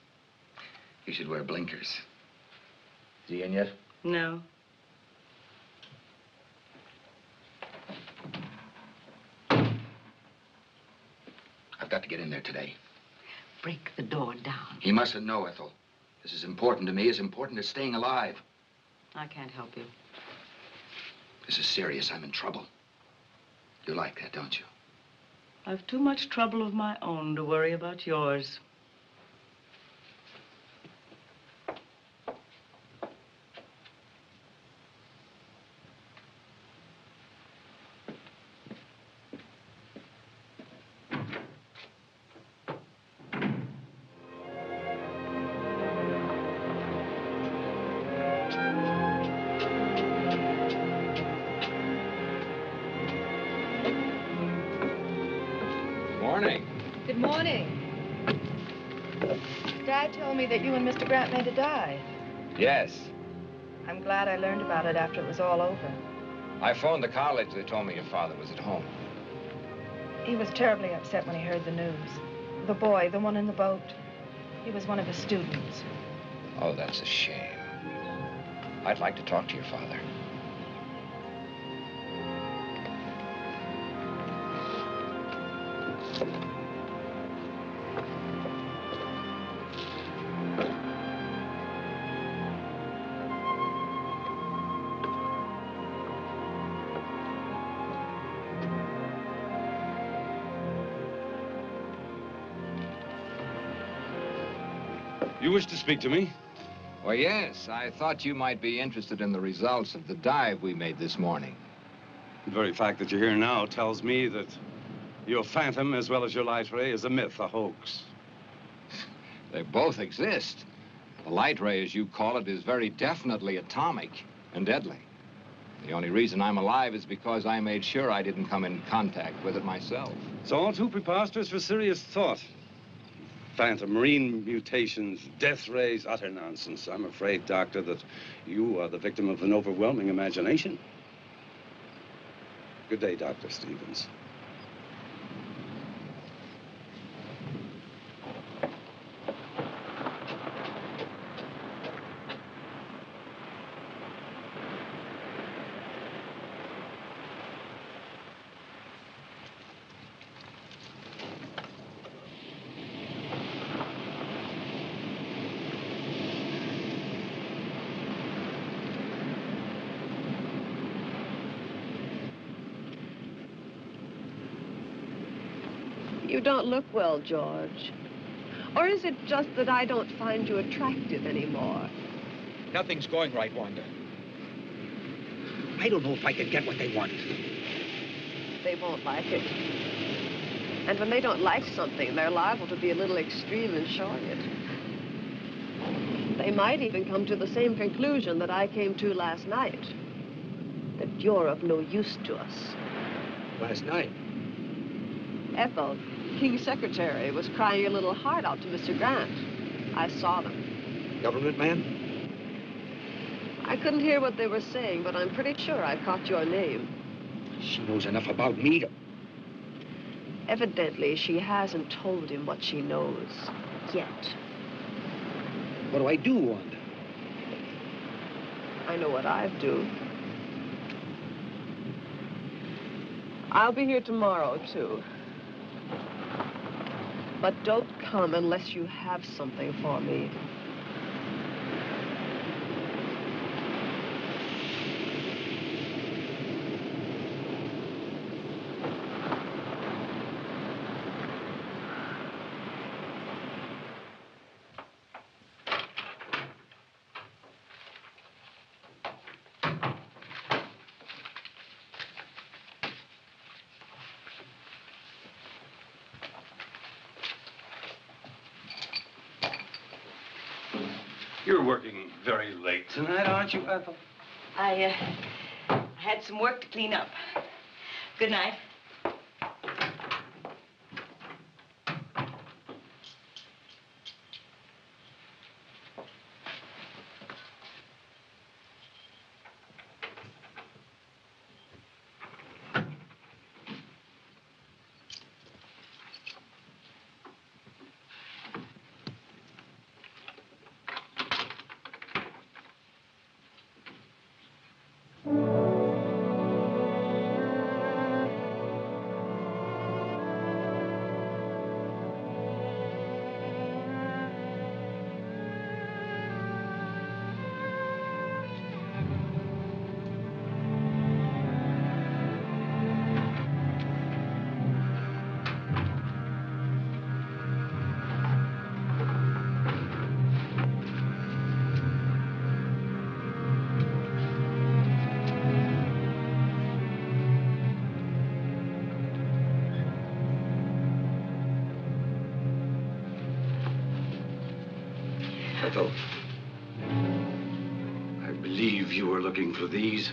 You should wear blinkers. Is he in yet? No. I've got to get in there today. Break the door down. He mustn't know, Ethel. This is important to me, as important as staying alive. I can't help you. This is serious. I'm in trouble. You like that, don't you? I've too much trouble of my own to worry about yours. Good morning. Dad told me that you and Mr. Grant made a dive. Yes. I'm glad I learned about it after it was all over. I phoned the college. They told me your father was at home. He was terribly upset when he heard the news. The boy, the one in the boat, he was one of his students. Oh, that's a shame. I'd like to talk to your father. You wish to speak to me? Well, yes. I thought you might be interested in the results of the dive we made this morning. The very fact that you're here now tells me that your phantom, as well as your light ray, is a myth, a hoax. They both exist. The light ray, as you call it, is very definitely atomic and deadly. The only reason I'm alive is because I made sure I didn't come in contact with it myself. It's all too preposterous for serious thought. Phantom marine mutations, death rays, utter nonsense. I'm afraid, Doctor, that you are the victim of an overwhelming imagination. Good day, Dr. Stevens. You don't look well, George. Or is it just that I don't find you attractive anymore? Nothing's going right, Wanda. I don't know if I can get what they want. They won't like it. And when they don't like something, they're liable to be a little extreme in showing it. They might even come to the same conclusion that I came to last night. That you're of no use to us. Last night? Ethel, King's secretary, was crying a little heart out to Mr. Grant. I saw them. Government man? I couldn't hear what they were saying, but I'm pretty sure I caught your name. She knows enough about me to... Evidently, she hasn't told him what she knows. Yet. What do I do, Wanda? I know what I'd do. I'll be here tomorrow, too. But don't come unless you have something for me. You're working very late tonight, aren't you, Ethel? I had some work to clean up. Good night. Ethel, I believe you were looking for these.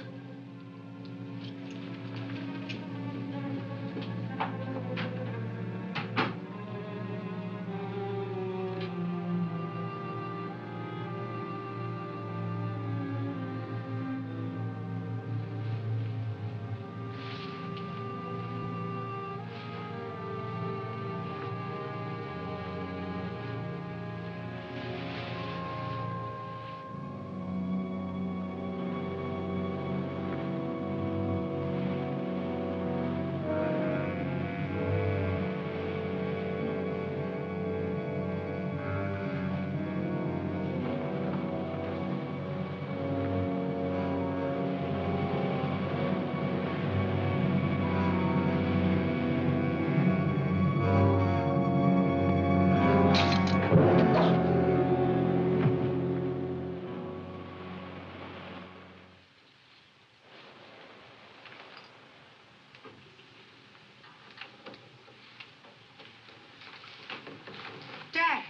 Dad,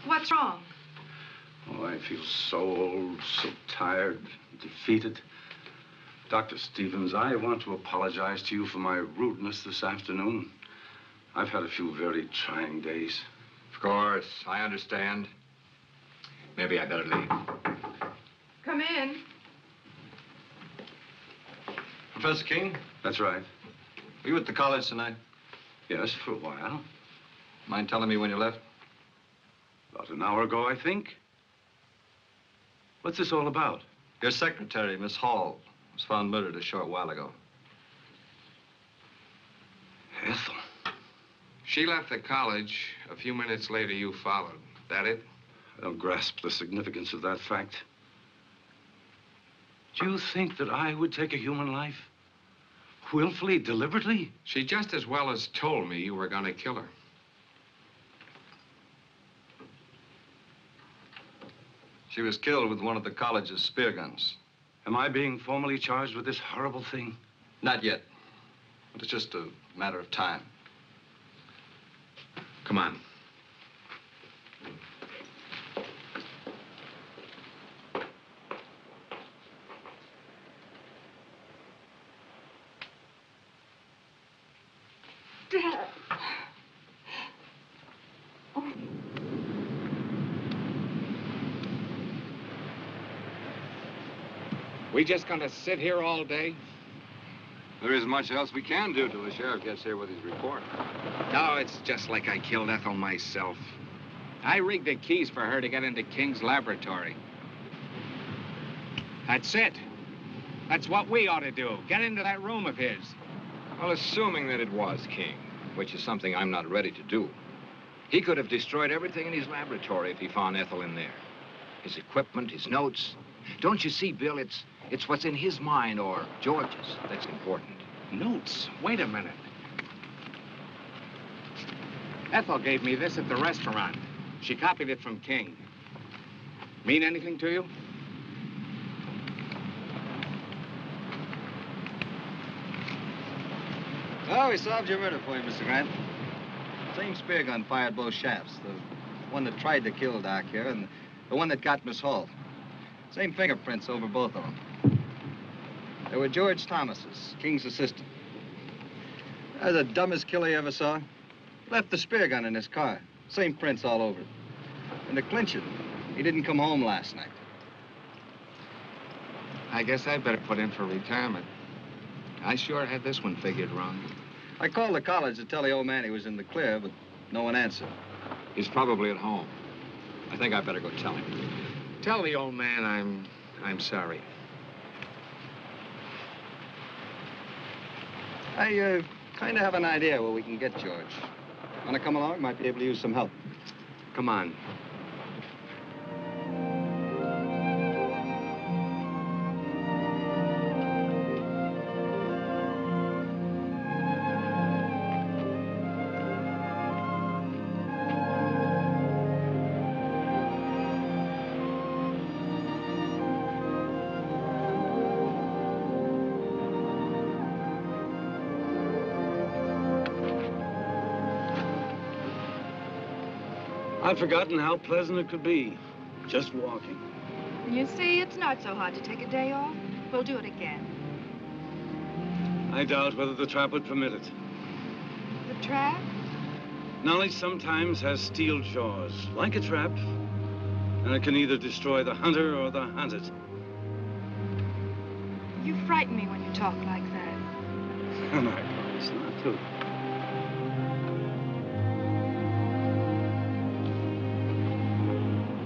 what's wrong? Oh, I feel so old, so tired, defeated. Dr. Stevens, I want to apologize to you for my rudeness this afternoon. I've had a few very trying days. Of course, I understand. Maybe I better leave. Come in. Professor King? That's right. Were you at the college tonight? Yes, for a while. Mind telling me when you left? About an hour ago, I think. What's this all about? Your secretary, Miss Hall, was found murdered a short while ago. Ethel. She left the college. A few minutes later, you followed. That it? I don't grasp the significance of that fact. Do you think that I would take a human life? Willfully, deliberately? She just as well as told me you were going to kill her. She was killed with one of the college's spear guns. Am I being formally charged with this horrible thing? Not yet. But it's just a matter of time. Come on. Dad. We just gonna sit here all day? There isn't much else we can do till the sheriff gets here with his report. No, it's just like I killed Ethel myself. I rigged the keys for her to get into King's laboratory. That's it. That's what we ought to do. Get into that room of his. Well, assuming that it was King, which is something I'm not ready to do, he could have destroyed everything in his laboratory if he found Ethel in there. His equipment, his notes. Don't you see, Bill, it's what's in his mind or George's that's important. Notes? Wait a minute. Ethel gave me this at the restaurant. She copied it from King. Mean anything to you? Oh, we solved your murder for you, Mr. Grant. Same spear gun fired both shafts. The one that tried to kill Doc here and the one that got Miss Hall. Same fingerprints over both of them. They were George Thomas's, King's assistant. They're the dumbest killer you ever saw. Left the spear gun in his car. Same prints all over it. And to clinch it, he didn't come home last night. I guess I'd better put in for retirement. I sure had this one figured wrong. I called the college to tell the old man he was in the clear, but no one answered. He's probably at home. I think I better go tell him. Tell the old man I'm sorry. I kind of have an idea where we can get George. Want to come along? Might be able to use some help. Come on. I'd forgotten how pleasant it could be, just walking. You see, it's not so hard to take a day off. We'll do it again. I doubt whether the trap would permit it. The trap? Knowledge sometimes has steel jaws, like a trap, and it can either destroy the hunter or the hunted. You frighten me when you talk like that. And I promise not to.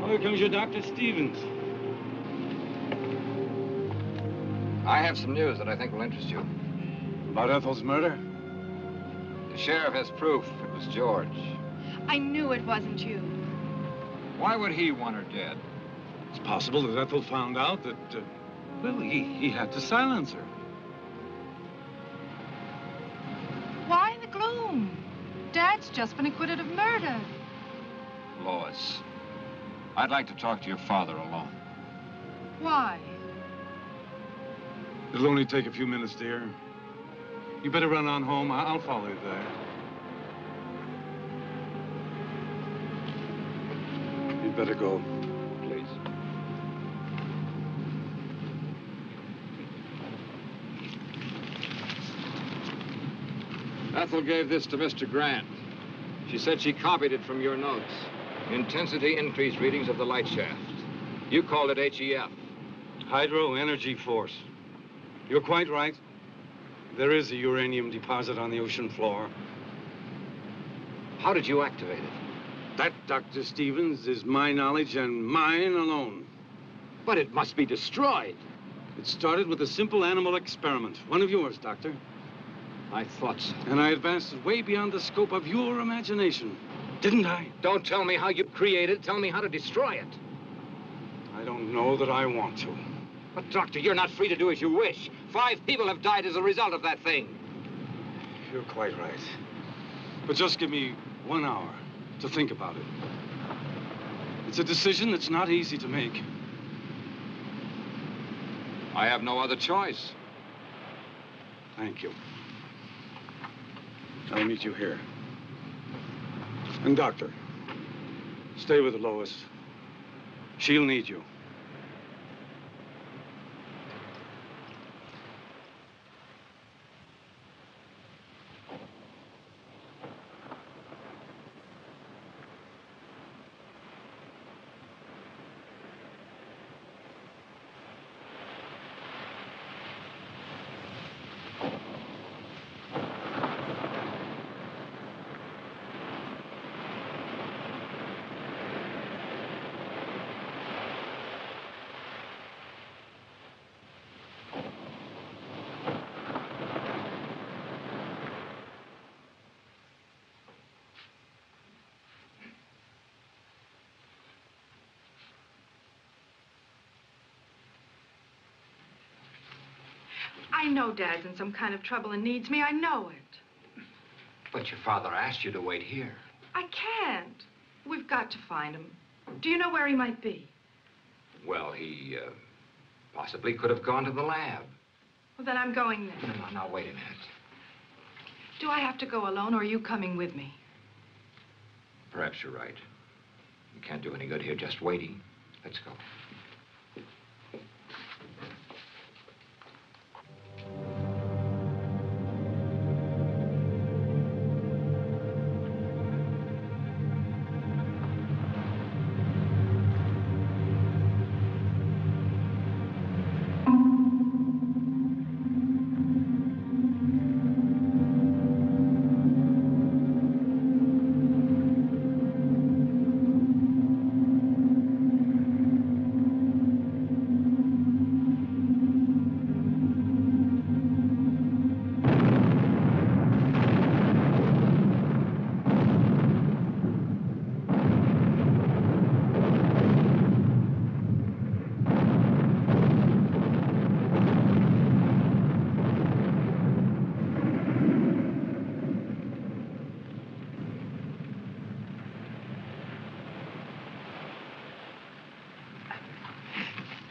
Oh, here comes your Dr. Stevens. I have some news that I think will interest you. About Ethel's murder? The sheriff has proof it was George. I knew it wasn't you. Why would he want her dead? It's possible that Ethel found out that, well, he had to silence her. Why the gloom? Dad's just been acquitted of murder. Lois, I'd like to talk to your father alone. Why? It'll only take a few minutes, dear. You better run on home. I'll follow you there. You'd better go. Please. Ethel gave this to Mr. Grant. She said she copied it from your notes. Intensity increase readings of the light shaft. You called it HEF. Hydro Energy Force. You're quite right. There is a uranium deposit on the ocean floor. How did you activate it? That, Dr. Stevens, is my knowledge and mine alone. But it must be destroyed. It started with a simple animal experiment. One of yours, Doctor. I thought so. And I advanced it way beyond the scope of your imagination. Didn't I? Don't tell me how you created it. Tell me how to destroy it. I don't know that I want to. But, Doctor, you're not free to do as you wish. 5 people have died as a result of that thing. You're quite right. But just give me 1 hour to think about it. It's a decision that's not easy to make. I have no other choice. Thank you. I'll meet you here. And, Doctor, stay with Lois. She'll need you. I know Dad's in some kind of trouble and needs me. I know it. But your father asked you to wait here. I can't. We've got to find him. Do you know where he might be? Well, he possibly could have gone to the lab. Well, then I'm going there. Now, wait a minute. Do I have to go alone, or are you coming with me? Perhaps you're right. You can't do any good here just waiting. Let's go.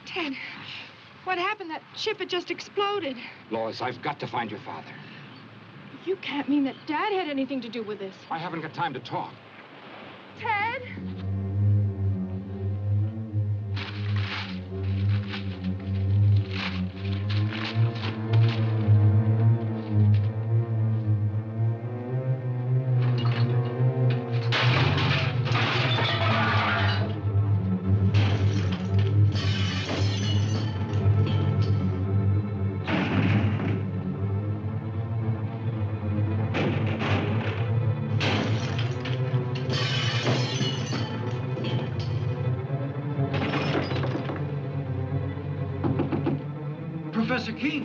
Ted, what happened? That ship had just exploded. Lois, I've got to find your father. You can't mean that Dad had anything to do with this. I haven't got time to talk. Ted? Professor King.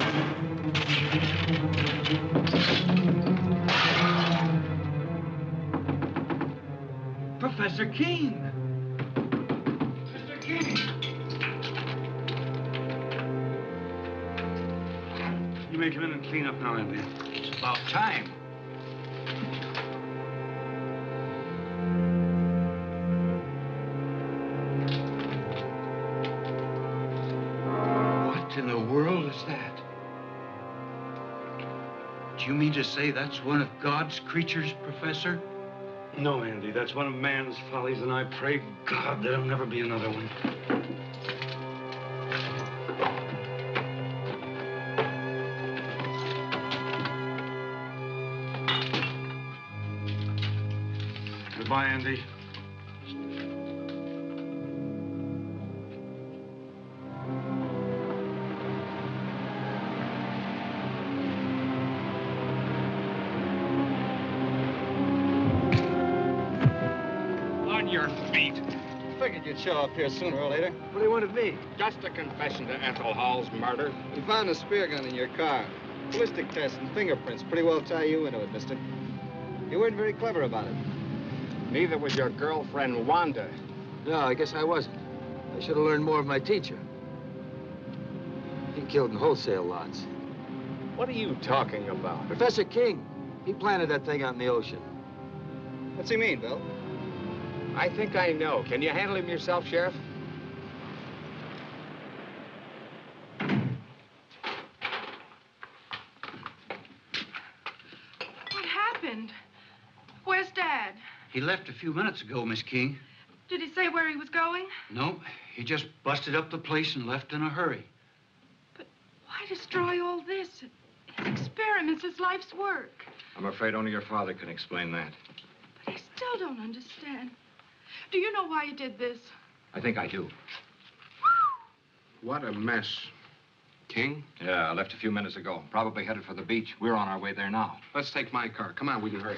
Professor King. Mr. King. You may come in and clean up now, Andy. It's about time. What in the world is that? Do you mean to say that's one of God's creatures, Professor? No, Andy, that's one of man's follies, and I pray God there'll never be another one. Goodbye, Andy. On your feet. Figured you'd show up here sooner or later. What do you want of me? Just a confession to Ethel Hall's murder. We found a spear gun in your car. Ballistic test and fingerprints pretty well tie you into it, mister. You weren't very clever about it. Neither was your girlfriend, Wanda. No, I guess I wasn't. I should have learned more of my teacher. He killed in wholesale lots. What are you talking about? Professor King, he planted that thing out in the ocean. What's he mean, Bill? I think I know. Can you handle him yourself, Sheriff? What happened? Where's Dad? He left a few minutes ago, Miss King. Did he say where he was going? No, he just busted up the place and left in a hurry. Why destroy all this? His experiments, his life's work. I'm afraid only your father can explain that. But I still don't understand. Do you know why he did this? I think I do. What a mess. King? Yeah, I left a few minutes ago. Probably headed for the beach. We're on our way there now. Let's take my car. Come on, we can hurry.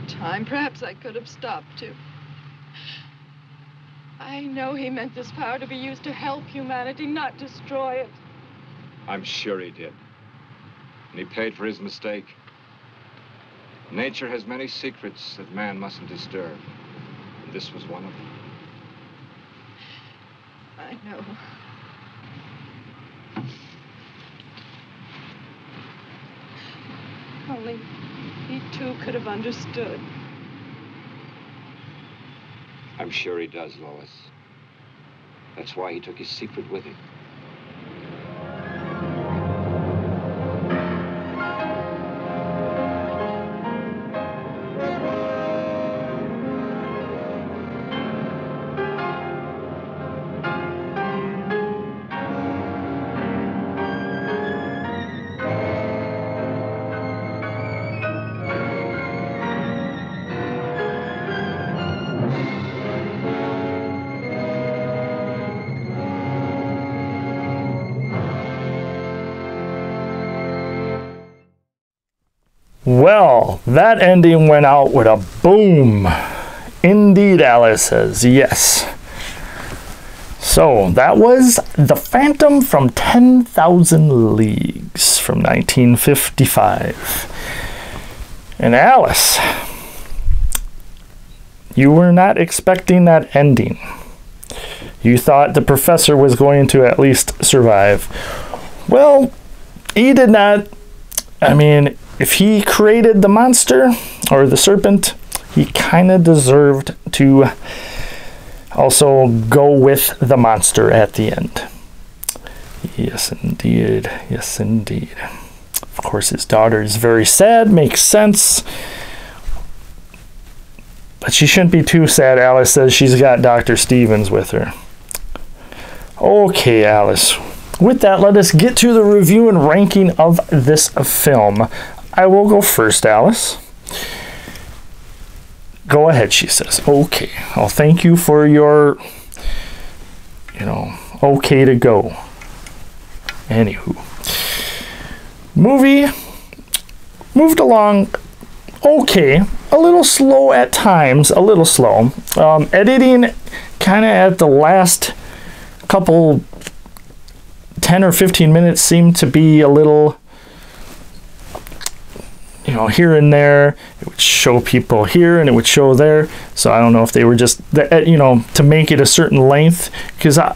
Time, perhaps I could have stopped him. I know he meant this power to be used to help humanity, not destroy it. I'm sure he did. And he paid for his mistake. Nature has many secrets that man mustn't disturb. And this was one of them. I know. Only he too could have understood. I'm sure he does, Lois. That's why he took his secret with him. Well, that ending went out with a boom. Indeed, Alice says, yes. So, that was The Phantom from 10,000 Leagues from 1955. And Alice, you were not expecting that ending. You thought the professor was going to at least survive. Well, he did not. I mean, if he created the monster, or the serpent, he kind of deserved to also go with the monster at the end. Yes, indeed. Yes, indeed. Of course, his daughter is very sad. Makes sense. But she shouldn't be too sad. Alice says she's got Dr. Stevens with her. Okay, Alice. With that, let us get to the review and ranking of this film. I will go first, Alice. Go ahead, she says. Okay. I'll thank you for your, okay to go. Anywho. Movie moved along okay. A little slow at times. A little slow. Editing kind of at the last couple 10 or 15 minutes seemed to be a little, here and there. It would show people here and it would show there. So I don't know if they were just, to make it a certain length, because an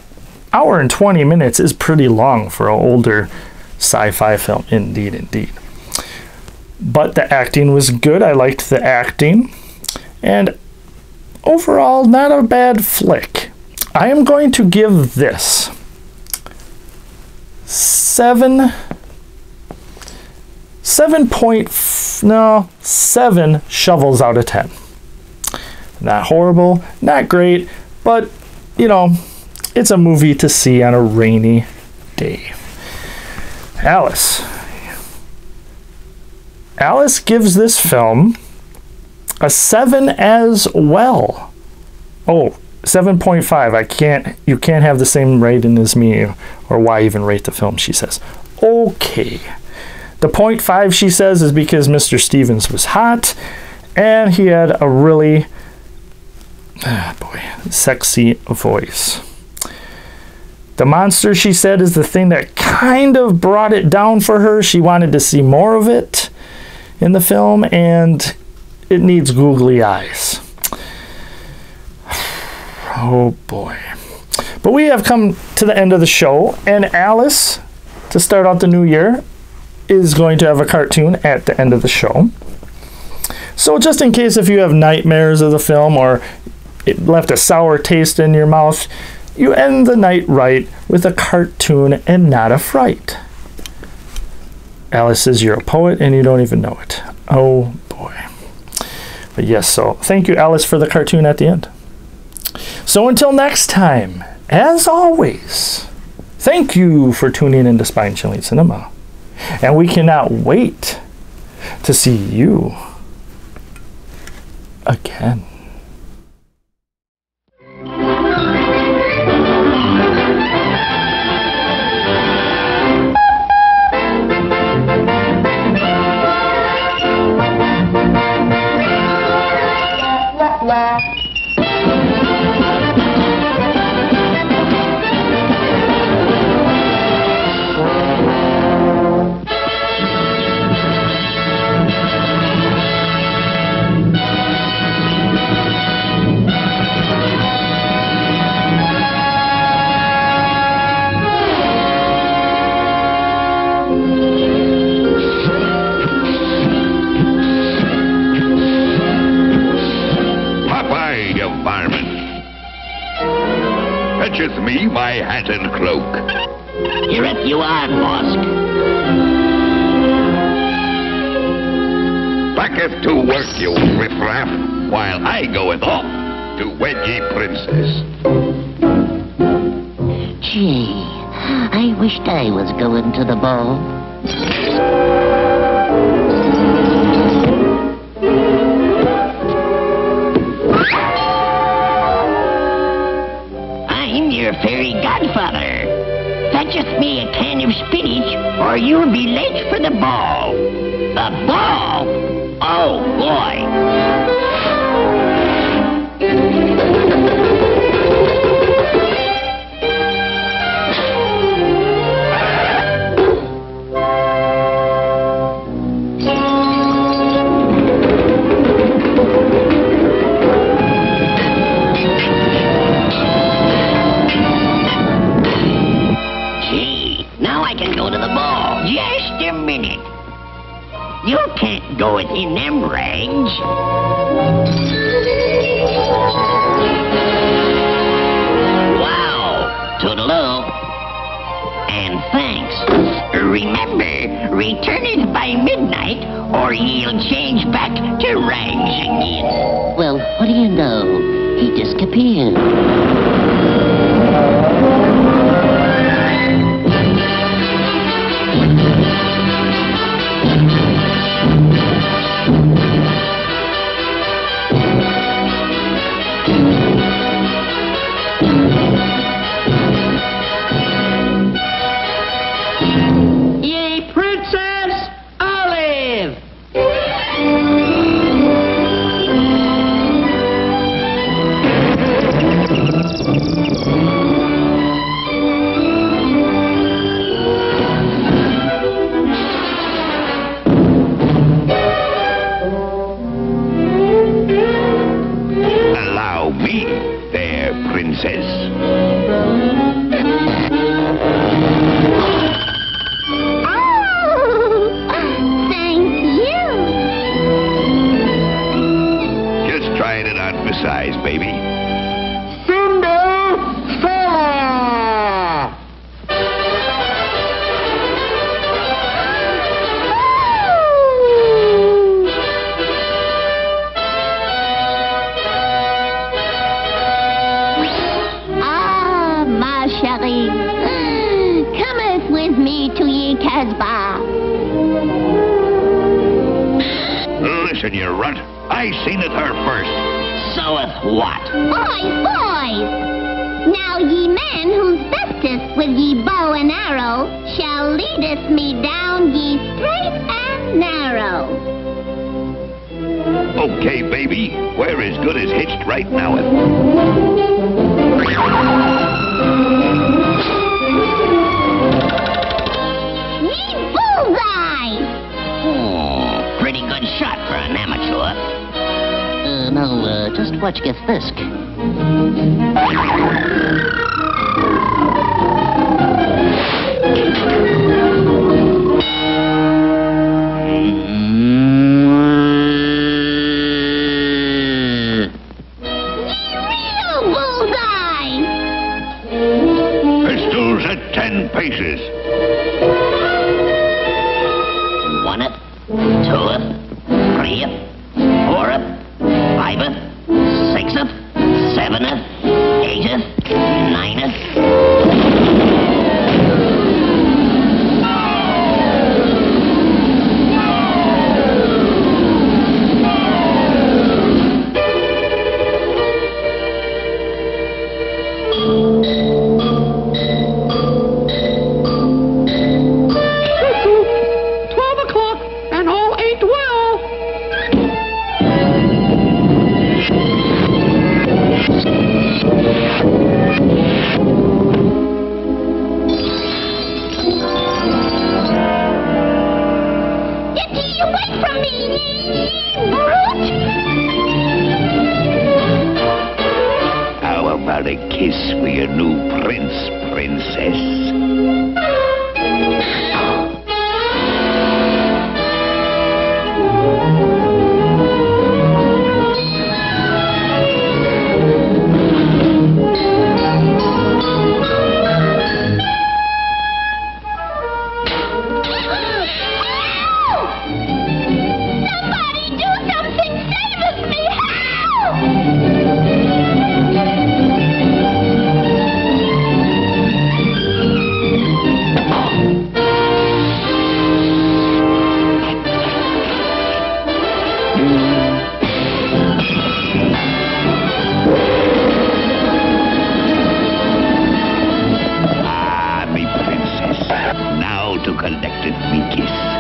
hour and 20 minutes is pretty long for an older sci-fi film. Indeed, indeed. But the acting was good. I liked the acting. And overall, not a bad flick. I am going to give this 7 shovels out of 10. Not horrible, not great, but, it's a movie to see on a rainy day. Alice gives this film a 7 as well. Oh, 7.5. You can't have the same rating as me, or why even rate the film, she says. Okay. The 0.5, she says, is because Mr. Stevens was hot, and he had a really, sexy voice. The monster, she said, is the thing that kind of brought it down for her. She wanted to see more of it in the film, and it needs googly eyes. Oh boy. But we have come to the end of the show, and Alice, to start out the new year, is going to have a cartoon at the end of the show. So just in case if you have nightmares of the film, or it left a sour taste in your mouth, you end the night right with a cartoon and not a fright. Alice says you're a poet and you don't even know it. Oh boy. But yes, so thank you, Alice, for the cartoon at the end. So until next time, as always, thank you for tuning into Spine Chilling Cinema. And we cannot wait to see you again. Fetcheth me my hat and cloak. Here it you are, Mosk. Backeth to work, you riffraff, while I goeth off to wed ye princess. Gee, I wished I was going to the ball. I'm your fairy godfather. Fetch us me a can of spinach, or you'll be late for the ball. The ball? Oh, boy. Just a minute. You can't go within them rags. Wow. Toodaloo. And thanks. Remember, return it by midnight, or he'll change back to rags again. Well, what do you know? He disappeared. Listen, you runt. I seen it her first. Soeth what? Boys, boys! Now ye men whose bestest with ye bow and arrow shall leadeth me down ye straight and narrow. Okay, baby. We're as good as hitched right now. Pretty good shot for an amateur. No, just watch your fisk. Real bullseye! Pistols at 10 paces. One-up, two-up, three-up, four-up, five-up, six-up, seven-up, eight-up, nine-up. A kiss for your new prince, princess. Somebody do something! Save us, me! Help! to collect it, me kiss.